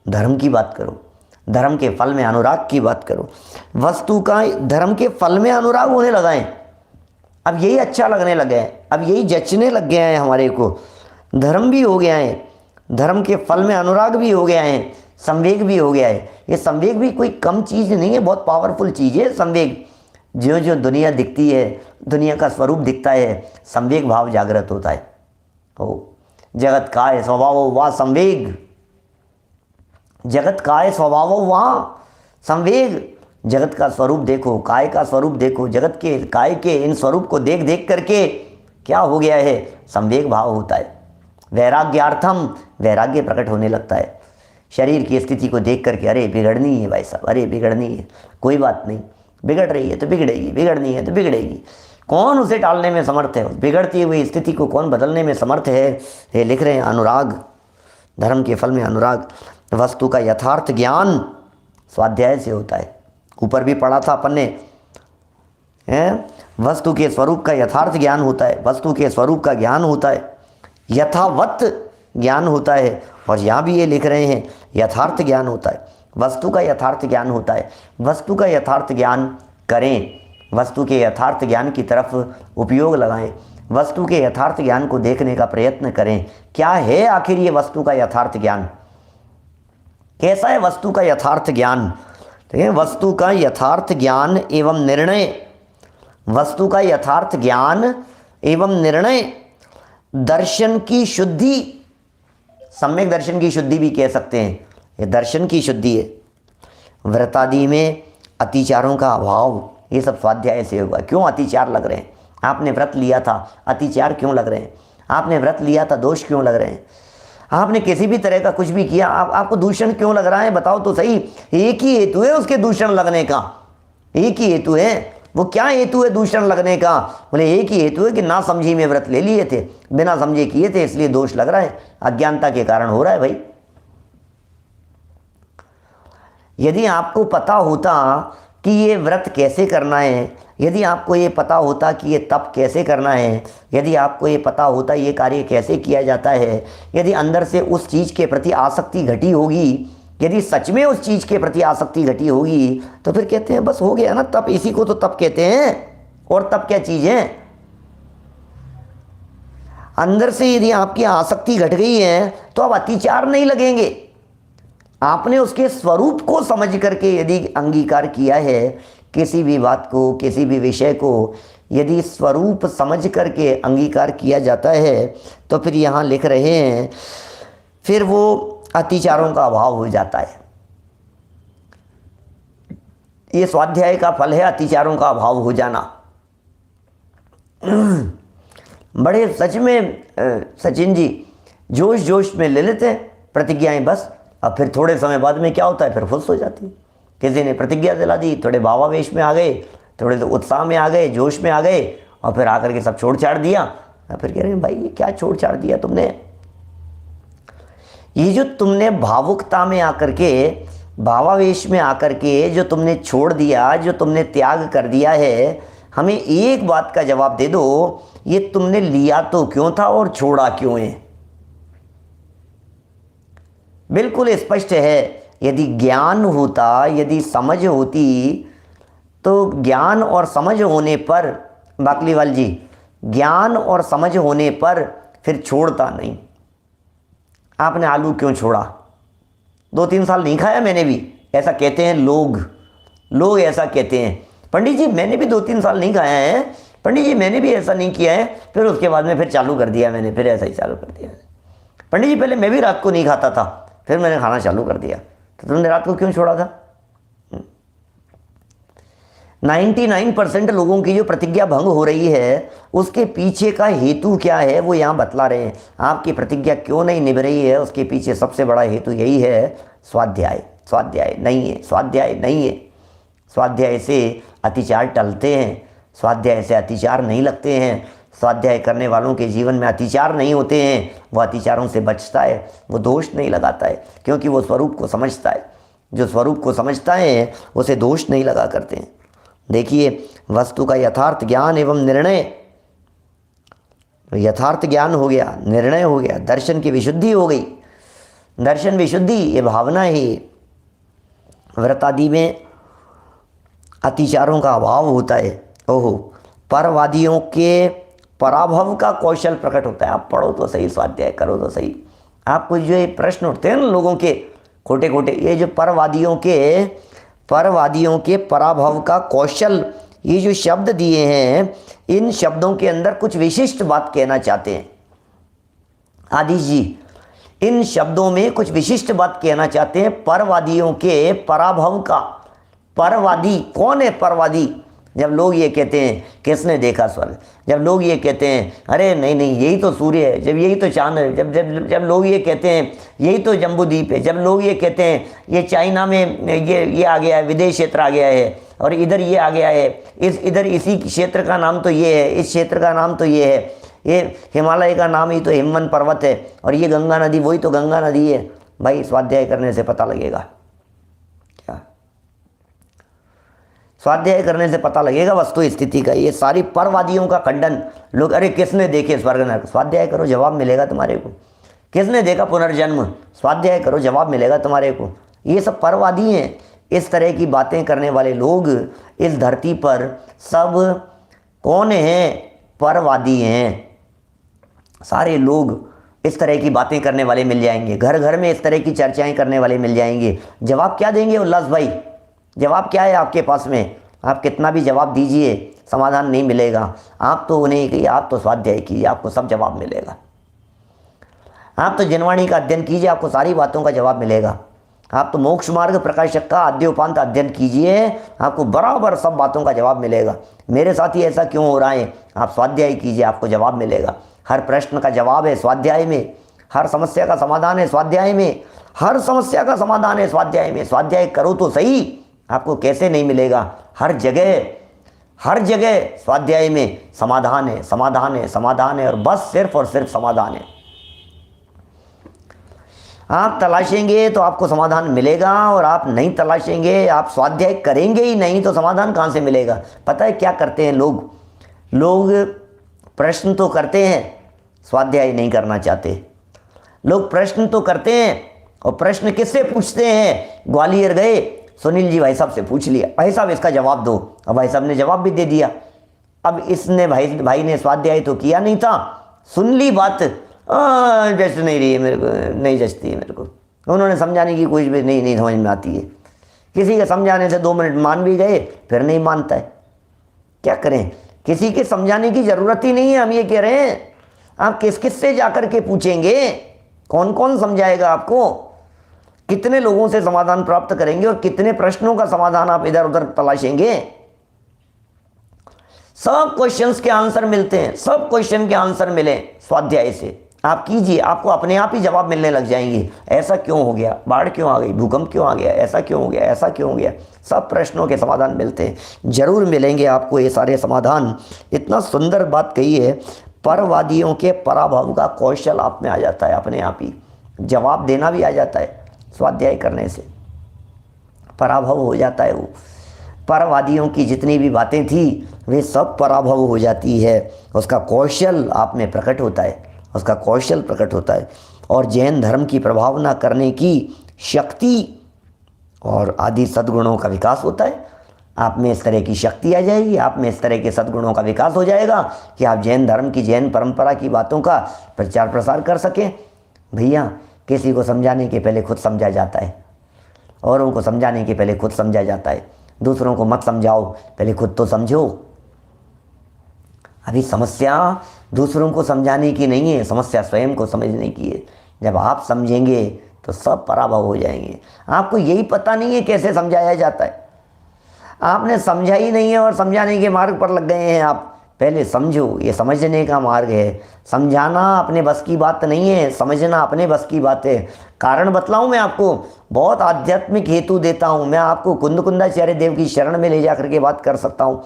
धर्म की बात करो, धर्म के फल में अनुराग की बात करो। वस्तु का धर्म के फल में अनुराग होने लगा है, अब यही अच्छा लगने लगे हैं, अब यही जचने लग गया है हमारे को, धर्म भी हो गया है, धर्म के फल में अनुराग भी हो गया है, संवेग भी हो गया है। ये संवेग भी कोई कम चीज़ नहीं है, बहुत पावरफुल चीज़ है संवेग। जो जो दुनिया दिखती है, दुनिया का स्वरूप दिखता है, संवेग भाव जागृत होता है। तो जगत काय स्वभाव वा संवेग, जगत काय स्वभाव वा संवेग। जगत का स्वरूप देखो, काय का स्वरूप देखो, जगत के काय के इन स्वरूप को देख देख करके क्या हो गया है, संवेग भाव होता है। वैराग्यार्थम, वैराग्य प्रकट होने लगता है। शरीर की स्थिति को देख करके अरे बिगड़नी है भाई साहब, अरे बिगड़नी है, कोई बात नहीं, बिगड़ रही है तो बिगड़ेगी, बिगड़नी है तो बिगड़ेगी। कौन उसे टालने में समर्थ है? बिगड़ती हुई स्थिति को कौन बदलने में समर्थ है? ये लिख रहे हैं अनुराग, धर्म के फल में अनुराग। वस्तु का यथार्थ ज्ञान स्वाध्याय से होता है। ऊपर भी पढ़ा था अपन ने, वस्तु के स्वरूप का यथार्थ ज्ञान होता है, वस्तु के स्वरूप का ज्ञान होता है, यथावत ज्ञान होता है। और यहाँ भी ये लिख रहे हैं यथार्थ ज्ञान होता है, वस्तु का यथार्थ ज्ञान होता है। वस्तु का यथार्थ ज्ञान करें, वस्तु के यथार्थ ज्ञान की तरफ उपयोग लगाएं, वस्तु के यथार्थ ज्ञान को देखने का प्रयत्न करें। क्या है आखिर ये वस्तु का यथार्थ ज्ञान? कैसा है वस्तु का यथार्थ ज्ञान? देखिए, वस्तु का यथार्थ ज्ञान एवं निर्णय, वस्तु का यथार्थ ज्ञान एवं निर्णय, दर्शन की शुद्धि, सम्यक दर्शन की शुद्धि भी कह सकते हैं, ये दर्शन की शुद्धि है। व्रतादि में अतिचारों का अभाव, ये सब स्वाध्याय से होगा। क्यों अतिचार लग रहे हैं? आपने व्रत लिया था, अतिचार क्यों लग रहे हैं? आपने व्रत लिया था, दोष क्यों लग रहे हैं? आपने किसी भी तरह का कुछ भी किया, आपको दूषण क्यों लग रहा है? बताओ तो सही। एक ही हेतु है उसके दूषण लगने का, एक ही हेतु है। वो क्या हेतु है दूषण लगने का? बोले एक ही हेतु है कि ना समझी में व्रत ले लिए थे, बिना समझे किए थे, इसलिए दोष लग रहा है, अज्ञानता के कारण हो रहा है। भाई यदि आपको पता होता कि ये व्रत कैसे करना है, यदि आपको ये पता होता कि ये तप कैसे करना है, यदि आपको ये पता होता ये कार्य कैसे किया जाता है, यदि अंदर से उस चीज़ के प्रति आसक्ति घटी होगी, यदि सच में उस चीज़ के प्रति आसक्ति घटी होगी, तो फिर कहते हैं बस हो गया ना तप, इसी को तो तप कहते हैं। और तप क्या चीज़ है? अंदर से यदि आपकी आसक्ति घट गई है तो अब अतिचार नहीं लगेंगे। आपने उसके स्वरूप को समझ करके यदि अंगीकार किया है, किसी भी बात को, किसी भी विषय को यदि स्वरूप समझ करके अंगीकार किया जाता है, तो फिर यहाँ लिख रहे हैं फिर वो अतिचारों का अभाव हो जाता है। ये स्वाध्याय का फल है, अतिचारों का अभाव हो जाना। बड़े सच में सचिन जी जोश जोश में ले लेते हैं प्रतिज्ञाएं बस, अब फिर थोड़े समय बाद में क्या होता है, फिर फुस हो जाती है। किसी ने प्रतिज्ञा दिला दी, थोड़े भावावेश में आ गए, थोड़े तो उत्साह में आ गए, जोश में आ गए, और फिर आकर के सब छोड़ छाड़ दिया। और फिर कह रहे हैं भाई ये क्या छोड़ छाड़ दिया तुमने? ये जो तुमने भावुकता में आकर के, भावावेश में आकर के जो तुमने छोड़ दिया, जो तुमने त्याग कर दिया है, हमें एक बात का जवाब दे दो, ये तुमने लिया तो क्यों था और छोड़ा क्यों है? बिल्कुल स्पष्ट है, यदि ज्ञान होता, यदि समझ होती, तो ज्ञान और समझ होने पर, बाकलीवाल जी, ज्ञान और समझ होने पर फिर छोड़ता नहीं। आपने आलू क्यों छोड़ा? 2-3 साल नहीं खाया मैंने भी, ऐसा कहते हैं लोग ऐसा कहते हैं। पंडित जी मैंने भी 2-3 साल नहीं खाया है, पंडित जी मैंने भी ऐसा नहीं किया है, फिर उसके बाद में फिर चालू कर दिया मैंने, फिर ऐसा ही चालू कर दिया। पंडित जी पहले मैं भी रात को नहीं खाता था, फिर मैंने खाना चालू कर दिया। तो तुमने रात को क्यों छोड़ा था? 99% लोगों की जो प्रतिज्ञा भंग हो रही है उसके पीछे का हेतु क्या है वो यहाँ बतला रहे हैं। आपकी प्रतिज्ञा क्यों नहीं निभ रही है उसके पीछे सबसे बड़ा हेतु यही है, स्वाध्याय नहीं है, स्वाध्याय नहीं है। स्वाध्याय से अतिचार टलते हैं, स्वाध्याय से अतिचार नहीं लगते हैं, स्वाध्याय करने वालों के जीवन में अतिचार नहीं होते हैं। वो अतिचारों से बचता है, वो दोष नहीं लगाता है, क्योंकि वो स्वरूप को समझता है। जो स्वरूप को समझता है उसे दोष नहीं लगा करते हैं। देखिए, वस्तु का यथार्थ ज्ञान एवं निर्णय, यथार्थ ज्ञान हो गया, निर्णय हो गया, दर्शन की विशुद्धि हो गई। दर्शन विशुद्धि ये भावना ही व्रतादि में अतिचारों का अभाव होता है। ओहो, परवादियों के पराभव का कौशल प्रकट होता है। आप पढ़ो तो सही, स्वाध्याय करो तो सही। आपको जो ये प्रश्न उठते हैं ना लोगों के खोटे खोटे, ये जो परवादियों के पराभव का कौशल, ये जो शब्द दिए हैं, इन शब्दों के अंदर कुछ विशिष्ट बात कहना चाहते हैं आदिश जी। इन शब्दों में कुछ विशिष्ट बात कहना चाहते हैं परवादियों के पराभव का। परवादी कौन है? परवादी जब लोग ये कहते हैं किसने देखा स्वर्ग, जब लोग ये कहते हैं अरे नहीं नहीं यही तो सूर्य है, जब यही तो चांद है, जब जब जब लोग ये कहते हैं यही तो जम्बूद्वीप है, जब लोग ये कहते हैं ये चाइना में ये आ गया है, विदेश क्षेत्र आ गया है, और इधर ये आ गया है, इधर इसी क्षेत्र का नाम तो ये है, इस क्षेत्र का नाम तो ये है, ये हिमालय का नाम ही तो हिमवंत पर्वत है, और ये गंगा नदी वही तो गंगा नदी है। भाई स्वाध्याय करने से पता लगेगा, स्वाध्याय करने से पता लगेगा वस्तु स्थिति का। ये सारी परवादियों का खंडन। लोग अरे किसने देखे स्वर्ग नरक, स्वाध्याय करो जवाब मिलेगा तुम्हारे को। किसने देखा पुनर्जन्म, स्वाध्याय करो जवाब मिलेगा तुम्हारे को। ये सब परवादी हैं। इस तरह की बातें करने वाले लोग इस धरती पर सब कौन हैं? परवादी हैं। सारे लोग इस तरह की बातें करने वाले मिल जाएंगे, घर घर में इस तरह की चर्चाएं करने वाले मिल जाएंगे। जवाब क्या देंगे उल्लास भाई? जवाब क्या है आपके पास में? आप कितना भी जवाब दीजिए समाधान नहीं मिलेगा। आप तो उन्हें कहिए, आप तो स्वाध्याय कीजिए, आपको सब जवाब मिलेगा। आप तो जिनवाणी का अध्ययन कीजिए, आपको सारी बातों का जवाब मिलेगा। आप तो मोक्ष मार्ग प्रकाशक का आद्योपांत अध्ययन कीजिए, आपको बराबर सब बातों का जवाब मिलेगा। मेरे साथ ही ऐसा क्यों हो रहा है? आप स्वाध्याय कीजिए, आपको जवाब मिलेगा। हर प्रश्न का जवाब है स्वाध्याय में, हर समस्या का समाधान है स्वाध्याय में, हर समस्या का समाधान है स्वाध्याय में। स्वाध्याय करो तो सही, आपको कैसे नहीं मिलेगा? हर जगह स्वाध्याय में समाधान है, समाधान है, समाधान है, और बस सिर्फ और सिर्फ समाधान है। आप तलाशेंगे तो आपको समाधान मिलेगा, और आप नहीं तलाशेंगे, आप स्वाध्याय करेंगे ही नहीं तो समाधान कहाँ से मिलेगा? पता है क्या करते हैं लोग प्रश्न तो करते हैं, स्वाध्याय नहीं करना चाहते। लोग प्रश्न तो करते हैं, और प्रश्न किससे पूछते हैं? ग्वालियर गए, सुनील जी भाई साहब से पूछ लिया, भाई साहब इसका जवाब दो, अब भाई साहब ने जवाब भी दे दिया। अब इसने भाई ने स्वाध्याय तो किया नहीं था, सुन ली बात, जच नहीं रही है मेरे को, नहीं जचती है मेरे को। उन्होंने समझाने की कोशिश भी नहीं समझ में आती है। किसी के समझाने से 2 मिनट मान भी गए, फिर नहीं मानता है। क्या करें? किसी के समझाने की ज़रूरत ही नहीं है, हम ये कह रहे हैं। आप किस से जाकर के पूछेंगे? कौन कौन समझाएगा आपको? कितने लोगों से समाधान प्राप्त करेंगे, और कितने प्रश्नों का समाधान आप इधर उधर तलाशेंगे? सब क्वेश्चंस के आंसर मिलते हैं, सब क्वेश्चन के आंसर मिले स्वाध्याय से। आप कीजिए, आपको अपने आप ही जवाब मिलने लग जाएंगे। ऐसा क्यों हो गया, बाढ़ क्यों आ गई, भूकंप क्यों आ गया, ऐसा क्यों हो गया, ऐसा क्यों हो गया, सब प्रश्नों के समाधान मिलते हैं। जरूर मिलेंगे आपको ये सारे समाधान। इतना सुंदर बात कही है, परवादियों के पराभव का कौशल आप में आ जाता है, अपने आप ही जवाब देना भी आ जाता है। स्वाध्याय करने से पराभव हो जाता है। वो परवादियों की जितनी भी बातें थी वे सब पराभव हो जाती है। उसका कौशल आप में प्रकट होता है, उसका कौशल प्रकट होता है। और जैन धर्म की प्रभावना करने की शक्ति और आदि सद्गुणों का विकास होता है। आप में इस तरह की शक्ति आ जाएगी, आप में इस तरह के सद्गुणों का विकास हो जाएगा कि आप जैन धर्म की, जैन परंपरा की बातों का प्रचार प्रसार कर सकें। भैया, किसी को समझाने के पहले खुद समझा जाता है, औरों को समझाने के पहले खुद समझा जाता है। दूसरों को मत समझाओ, पहले खुद तो समझो। अभी समस्या दूसरों को समझाने की नहीं है, समस्या स्वयं को समझने की है। जब आप समझेंगे तो सब पराभव हो जाएंगे। आपको यही पता नहीं है कैसे समझाया जाता है, आपने समझा ही नहीं है और समझाने के मार्ग पर लग गए हैं आप। पहले समझो, ये समझने का मार्ग है। समझाना अपने बस की बात नहीं है, समझना अपने बस की बात है। कारण बतलाऊं मैं आपको, बहुत आध्यात्मिक हेतु देता हूं मैं आपको। कुंदकुंदाचार्य देव की शरण में ले जा करके बात कर सकता हूं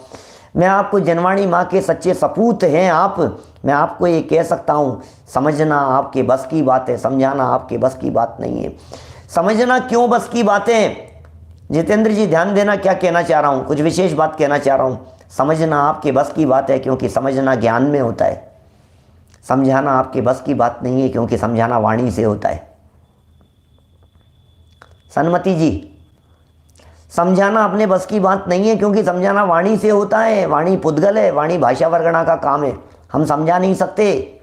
मैं आपको। जनवाणी माँ के सच्चे सपूत हैं आप। मैं आपको ये कह सकता हूँ, समझना आपके बस की बात है, समझाना आपके बस की बात नहीं है। समझना क्यों बस की बात है? जितेंद्र जी ध्यान देना, क्या कहना चाह रहा हूँ, कुछ विशेष बात कहना चाह रहा हूँ। समझना आपके बस की बात है क्योंकि समझना ज्ञान में होता है। समझाना आपके बस की बात नहीं है क्योंकि समझाना वाणी से होता है। सन्मति जी, समझाना अपने बस की बात नहीं है क्योंकि समझाना वाणी से होता है। वाणी पुद्गल है, वाणी भाषा वर्गणा का काम है, हम समझा नहीं सकते।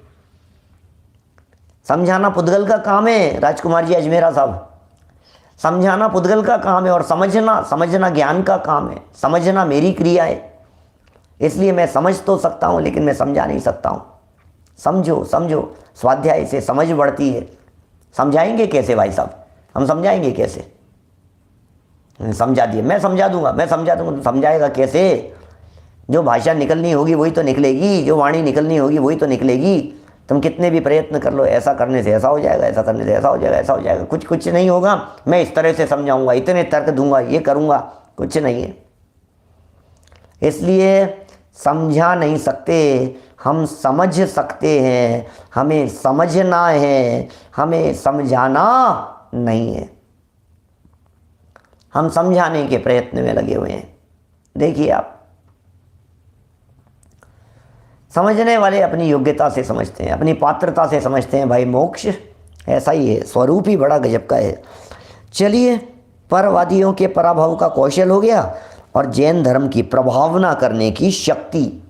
समझाना पुद्गल का काम है। राजकुमार जी अजमेरा साहब, समझाना पुद्गल का काम है और समझना ज्ञान का काम है। समझना मेरी क्रिया है, इसलिए मैं समझ तो सकता हूँ लेकिन मैं समझा नहीं सकता हूँ। समझो समझो, स्वाध्याय से समझ बढ़ती है। समझाएंगे कैसे भाई साहब, हम समझाएंगे कैसे? समझा दिए, मैं समझा दूंगा तो समझाएगा कैसे? जो भाषा निकलनी होगी वही तो निकलेगी, जो वाणी निकलनी होगी वही तो निकलेगी। तुम कितने भी प्रयत्न कर लो, ऐसा करने से ऐसा हो जाएगा, ऐसा करने से ऐसा हो जाएगा, ऐसा हो जाएगा, कुछ नहीं होगा। मैं इस तरह से समझाऊंगा, इतने तर्क दूंगा, ये करूंगा, कुछ नहीं है। इसलिए समझा नहीं सकते, हम समझ सकते हैं। हमें समझना है, हमें समझाना नहीं है। हम समझाने के प्रयत्न में लगे हुए हैं। देखिए, आप समझने वाले अपनी योग्यता से समझते हैं, अपनी पात्रता से समझते हैं। भाई मोक्ष ऐसा ही है, स्वरूप ही बड़ा गजब का है। चलिए, परवादियों के पराभव का कौशल हो गया और जैन धर्म की प्रभावना करने की शक्ति,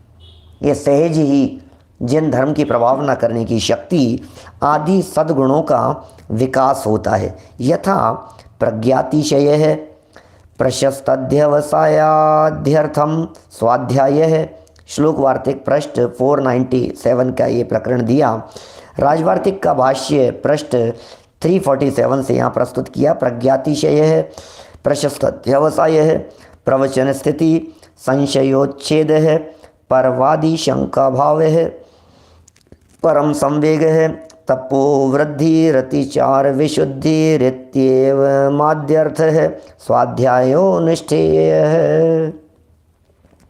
ये सहज ही जैन धर्म की प्रभावना करने की शक्ति आदि सद्गुणों का विकास होता है। यथा प्रज्ञातिशय है, प्रशस्तध्यवसायाध्यर्थम स्वाध्याय है। श्लोक वार्तिक पृष्ठ 497 का ये प्रकरण दिया। राजवार्तिक का भाष्य पृष्ठ 347 से यहाँ प्रस्तुत किया। प्रज्ञातिशय है, प्रशस्तध्यवसाय है, प्रवचन स्थिति, संशयोच्छेद है, परवादी शंका भाव है, परम संवेग है, तपो वृद्धि रतिचार विशुद्धि रित्येव माध्यर्थ है, स्वाध्यायो निष्ठेय है।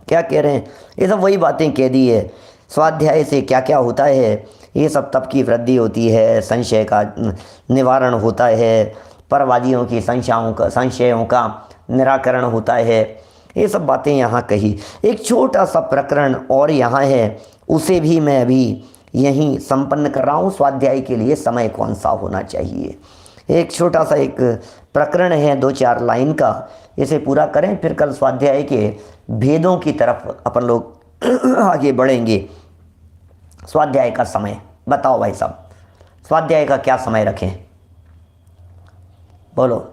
क्या कह रहे हैं? ये सब वही बातें कह दी है। स्वाध्याय से क्या क्या होता है? ये सब तप की वृद्धि होती है, संशय का निवारण होता है, परवादियों की संशयों का निराकरण होता है। ये सब बातें यहाँ कही। एक छोटा सा प्रकरण और यहाँ है, उसे भी मैं अभी यहीं संपन्न कर रहा हूँ। स्वाध्याय के लिए समय कौन सा होना चाहिए? एक छोटा सा एक प्रकरण है 2-4 लाइन का, इसे पूरा करें, फिर कल स्वाध्याय के भेदों की तरफ अपन लोग आगे बढ़ेंगे। स्वाध्याय का समय बताओ भाई साहब, स्वाध्याय का क्या समय रखें? बोलो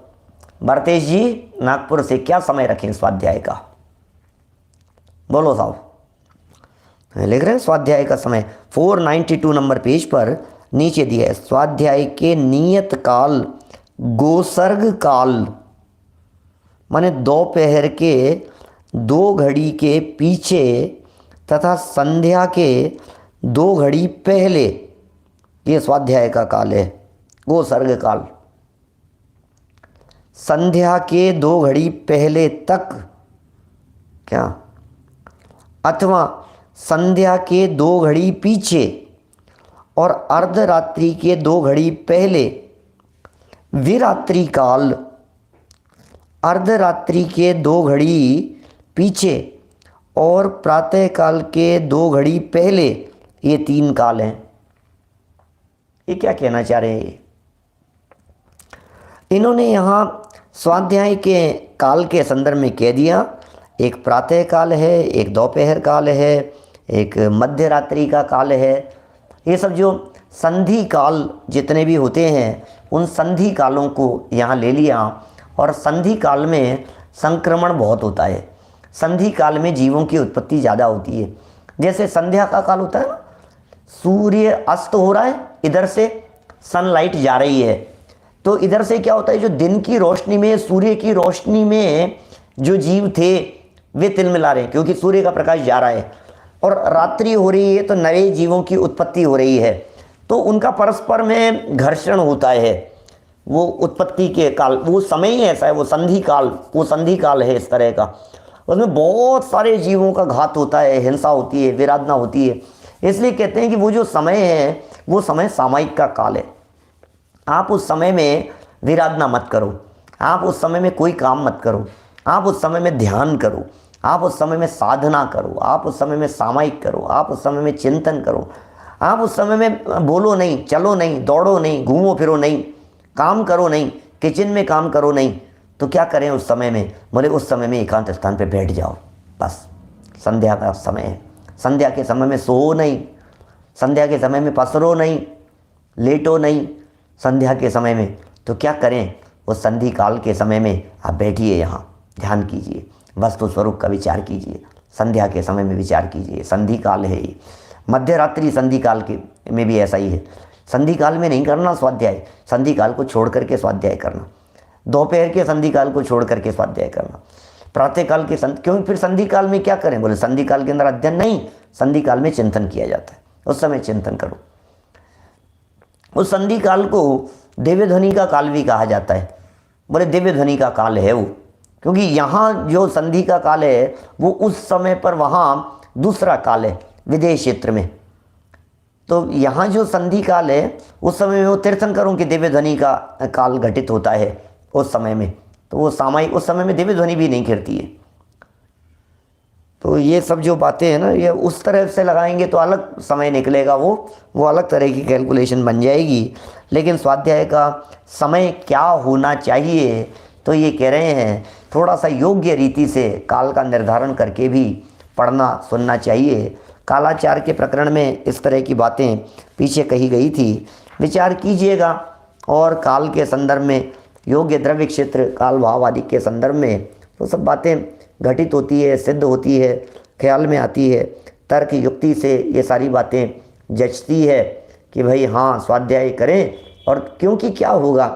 भरतेश जी, नागपुर से क्या समय रखें स्वाध्याय का? बोलो साहब, लिख रहे हैं स्वाध्याय का समय 492 नंबर पेज पर नीचे दिया है। स्वाध्याय के नियत काल गोसर्ग काल, माने दोपहर के 2 घड़ी के पीछे तथा संध्या के 2 घड़ी पहले, ये स्वाध्याय का काल है। गोसर्ग काल संध्या के 2 घड़ी पहले तक क्या, अथवा संध्या के 2 घड़ी पीछे और अर्धरात्रि के 2 घड़ी पहले, विरात्रि काल अर्धरात्रि के 2 घड़ी पीछे और प्रातः काल के 2 घड़ी पहले, ये 3 काल हैं। ये क्या कहना चाह रहे हैं? इन्होंने यहाँ स्वाध्याय के काल के संदर्भ में कह दिया, एक प्रातः काल है, एक दोपहर काल है, एक मध्य रात्रि का काल है। ये सब जो संधि काल जितने भी होते हैं उन संधि कालों को यहाँ ले लिया। और संधि काल में संक्रमण बहुत होता है, संधि काल में जीवों की उत्पत्ति ज़्यादा होती है। जैसे संध्या का काल होता है ना, सूर्य अस्त हो रहा है, इधर से सनलाइट जा रही है, तो इधर से क्या होता है, जो दिन की रोशनी में, सूर्य की रोशनी में जो जीव थे वे तिलमिला रहे हैं क्योंकि सूर्य का प्रकाश जा रहा है। और रात्रि हो रही है तो नए जीवों की उत्पत्ति हो रही है, तो उनका परस्पर में घर्षण होता है। वो उत्पत्ति के काल, वो समय ही ऐसा है, वो संधि काल, वो संधि काल है इस तरह का। उसमें बहुत सारे जीवों का घात होता है, हिंसा होती है, विराधना होती है। इसलिए कहते हैं कि वो जो समय है वो समय सामयिक का काल है। आप उस समय में विराधना मत करो, आप उस समय में कोई काम मत करो, आप उस समय में ध्यान करो, आप उस समय में साधना करो, आप उस समय में सामयिक करो, आप उस समय में चिंतन करो। आप उस समय में बोलो नहीं, चलो नहीं, दौड़ो नहीं, घूमो फिरो नहीं, काम करो नहीं, किचन में काम करो नहीं। तो क्या करें उस समय में? बोले उस समय में एकांत स्थान पे बैठ जाओ, बस संध्या का समय है। संध्या के समय में सो नहीं, संध्या के समय में पसरो नहीं, लेटो नहीं संध्या के समय में। तो क्या करें, उस संधि काल के समय में आप बैठिए, यहाँ ध्यान कीजिए, वस्तु स्वरूप का विचार कीजिए। संध्या के समय में विचार कीजिए, संधि काल है ये। मध्य रात्रि संधि काल के में भी ऐसा ही है। संधि काल में नहीं करना स्वाध्याय, संधि काल को छोड़ करके स्वाध्याय करना। दोपहर के संधि काल को छोड़ करके स्वाध्याय करना। प्रातः काल के क्यों फिर संधि काल में क्या करें? बोले संधि काल के अंदर अध्ययन नहीं, संधि काल में चिंतन किया जाता है, उस समय चिंतन करो। उस संधि काल को दिव्य ध्वनि का काल भी कहा जाता है। बोले दिव्य ध्वनि का काल है वो, क्योंकि यहाँ जो संधि का काल है वो उस समय पर वहाँ दूसरा काल है विदेश क्षेत्र में। तो यहाँ जो संधि काल है उस समय में वो तीर्थंकरों की दिव्य ध्वनि का काल घटित होता है उस समय में। तो वो सामायिक, उस समय में दिव्य ध्वनि भी नहीं गिरती है। तो ये सब जो बातें हैं ना, ये उस तरह से लगाएंगे तो अलग समय निकलेगा, वो अलग तरह की कैलकुलेशन बन जाएगी। लेकिन स्वाध्याय का समय क्या होना चाहिए, तो ये कह रहे हैं थोड़ा सा योग्य रीति से काल का निर्धारण करके भी पढ़ना सुनना चाहिए। कालाचार के प्रकरण में इस तरह की बातें पीछे कही गई थी, विचार कीजिएगा। और काल के संदर्भ में, योग्य द्रव्य क्षेत्र काल भाव आदि के संदर्भ में तो सब बातें घटित होती है, सिद्ध होती है, ख्याल में आती है। तर्क युक्ति से ये सारी बातें जचती है कि भाई हाँ स्वाध्याय करें। और क्योंकि क्या होगा,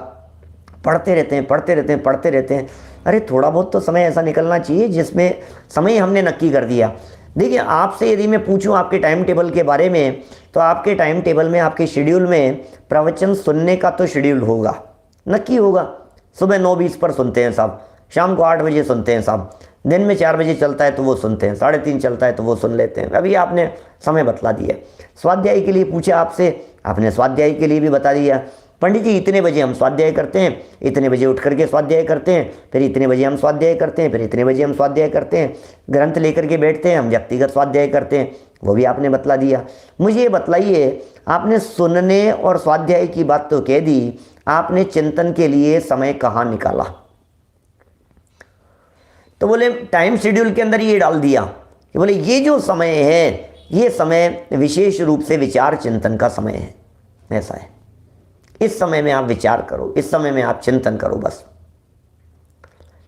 पढ़ते रहते हैं। अरे थोड़ा बहुत तो समय ऐसा निकलना चाहिए जिसमें समय हमने नक्की कर दिया। देखिए, आपसे यदि मैं पूछूं आपके टाइम टेबल के बारे में, तो आपके टाइम टेबल में, आपके शेड्यूल में प्रवचन सुनने का तो शेड्यूल होगा, नक्की होगा। सुबह 9:20 पर सुनते हैं साहब, शाम को 8 बजे सुनते हैं साहब, दिन में 4 बजे चलता है तो वो सुनते हैं, 3:30 चलता है तो वो सुन लेते हैं। अभी आपने समय बतला दिया। स्वाध्याय के लिए पूछा आपसे, आपने स्वाध्याय के लिए भी बता दिया। पंडित जी इतने बजे हम स्वाध्याय करते हैं, इतने बजे उठ करके स्वाध्याय करते हैं, फिर इतने बजे हम स्वाध्याय करते हैं, फिर इतने बजे हम स्वाध्याय करते हैं। ग्रंथ लेकर के बैठते हैं हम, व्यक्तिगत स्वाध्याय करते हैं, वो भी आपने बतला दिया। मुझे ये बतलाइए, आपने सुनने और स्वाध्याय की बात तो कह दी, आपने चिंतन के लिए समय कहाँ निकाला? तो बोले टाइम शेड्यूल के अंदर ये डाल दिया कि बोले ये जो समय है, ये समय विशेष रूप से विचार चिंतन का समय है। ऐसा है, इस समय में आप विचार करो, इस समय में आप चिंतन करो, बस।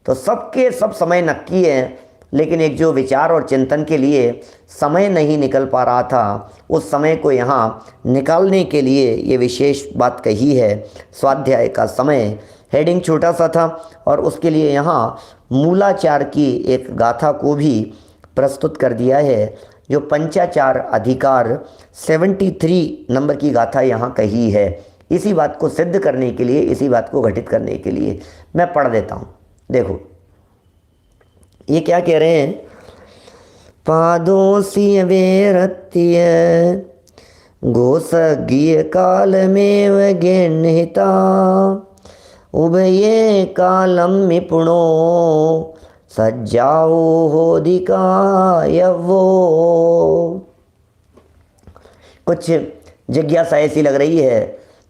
तो सबके सब समय नक्की है, लेकिन एक जो विचार और चिंतन के लिए समय नहीं निकल पा रहा था, उस समय को यहाँ निकालने के लिए ये विशेष बात कही है। स्वाध्याय का समय हेडिंग छोटा सा था, और उसके लिए यहाँ मूलाचार की एक गाथा को भी प्रस्तुत कर दिया है, जो पंचाचार अधिकार 73 नंबर की गाथा यहाँ कही है। इसी बात को सिद्ध करने के लिए, इसी बात को घटित करने के लिए मैं पढ़ देता हूँ। देखो ये क्या कह रहे हैं, पादोसी वेरत्य गोसज्ञ काल में वज्ञहिता उभये कालम निपुणो सज्जाओ होदिकायवो। कुछ जिज्ञासा ऐसी लग रही है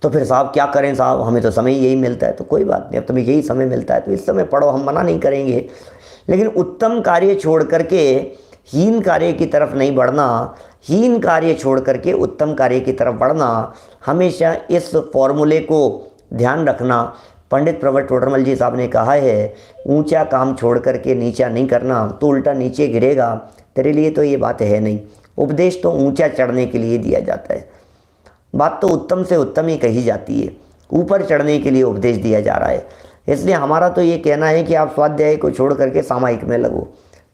तो फिर साहब क्या करें साहब, हमें तो समय यही मिलता है। तो कोई बात नहीं, अब तुम्हें यही समय मिलता है तो इस समय पढ़ो, हम मना नहीं करेंगे। लेकिन उत्तम कार्य छोड़ करके हीन कार्य की तरफ नहीं बढ़ना, हीन कार्य छोड़ करके उत्तम कार्य की तरफ बढ़ना, हमेशा इस फॉर्मूले को ध्यान रखना। पंडित प्रवर टोडरमल जी साहब ने कहा है, ऊंचा काम छोड़ करके नीचा नहीं करना तो उल्टा नीचे गिरेगा, तेरे लिए तो ये बात है नहीं। उपदेश तो ऊंचा चढ़ने के लिए दिया जाता है, बात तो उत्तम से उत्तम ही कही जाती है, ऊपर चढ़ने के लिए उपदेश दिया जा रहा है। इसलिए हमारा तो ये कहना है कि आप स्वाध्याय को छोड़ करके सामायिक में लगो,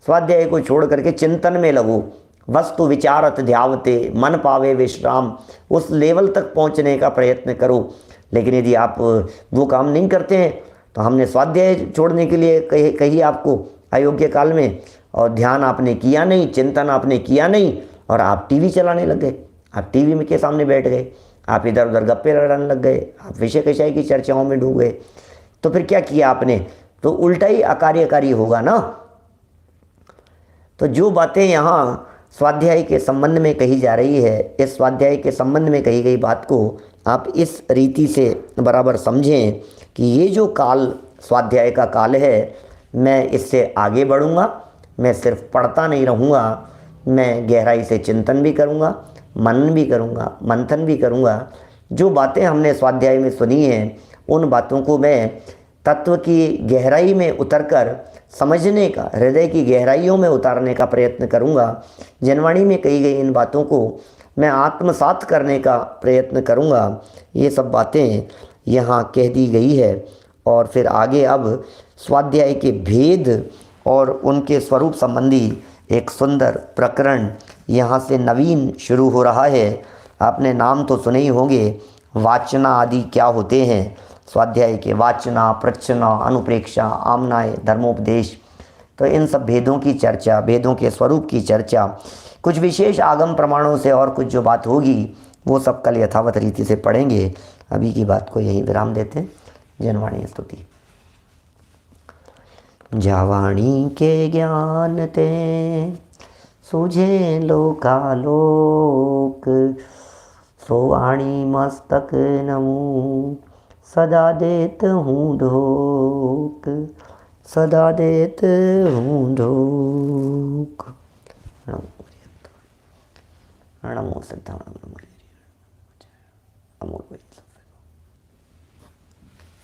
स्वाध्याय को छोड़ करके चिंतन में लगो, वस्तु विचारत ध्यावते मन पावे विश्राम, उस लेवल तक पहुंचने का प्रयत्न करो। लेकिन यदि आप वो काम नहीं करते हैं तो हमने स्वाध्याय छोड़ने के लिए कही आपको अयोग्य काल में, और ध्यान आपने किया नहीं, चिंतन आपने किया नहीं, और आप टीवी चलाने लग गए, आप टीवी में के सामने बैठ गए, आप इधर उधर गप्पे लड़ाने लग गए, आप विषय कषाय की चर्चाओं में डूब गए, तो फिर क्या किया आपने? तो उल्टा ही अकार्यकारी होगा ना। तो जो बातें यहाँ स्वाध्याय के संबंध में कही जा रही है, इस स्वाध्याय के संबंध में कही गई बात को आप इस रीति से बराबर समझें कि ये जो काल स्वाध्याय का काल है, मैं इससे आगे बढ़ूँगा, मैं सिर्फ पढ़ता नहीं रहूँगा, मैं गहराई से चिंतन भी करूँगा, मनन भी करूँगा, मंथन भी करूँगा। जो बातें हमने स्वाध्याय में सुनी हैं उन बातों को मैं तत्व की गहराई में उतरकर समझने का, हृदय की गहराइयों में उतारने का प्रयत्न करूँगा। जनवाणी में कही गई इन बातों को मैं आत्मसात करने का प्रयत्न करूँगा। ये सब बातें यहाँ कह दी गई है। और फिर आगे अब स्वाध्याय के भेद और उनके स्वरूप संबंधी एक सुंदर प्रकरण यहाँ से नवीन शुरू हो रहा है। आपने नाम तो सुने ही होंगे, वाचना आदि क्या होते हैं स्वाध्याय के, वाचना, प्रचना, अनुप्रेक्षा, आमनाय, धर्मोपदेश। तो इन सब भेदों की चर्चा, भेदों के स्वरूप की चर्चा, कुछ विशेष आगम प्रमाणों से और कुछ जो बात होगी वो सब कल यथावत रीति से पढ़ेंगे। अभी की बात को यहीं विराम देते हैं। जनवाणी स्तुति। जावाणी के ज्ञान ते सूझे लोकालोक, सोवाणी मस्तक नमू सदा देत हूँ ढोक, सदा देत हूँ ढोक। नमो सिद्धांत नमो अमोल।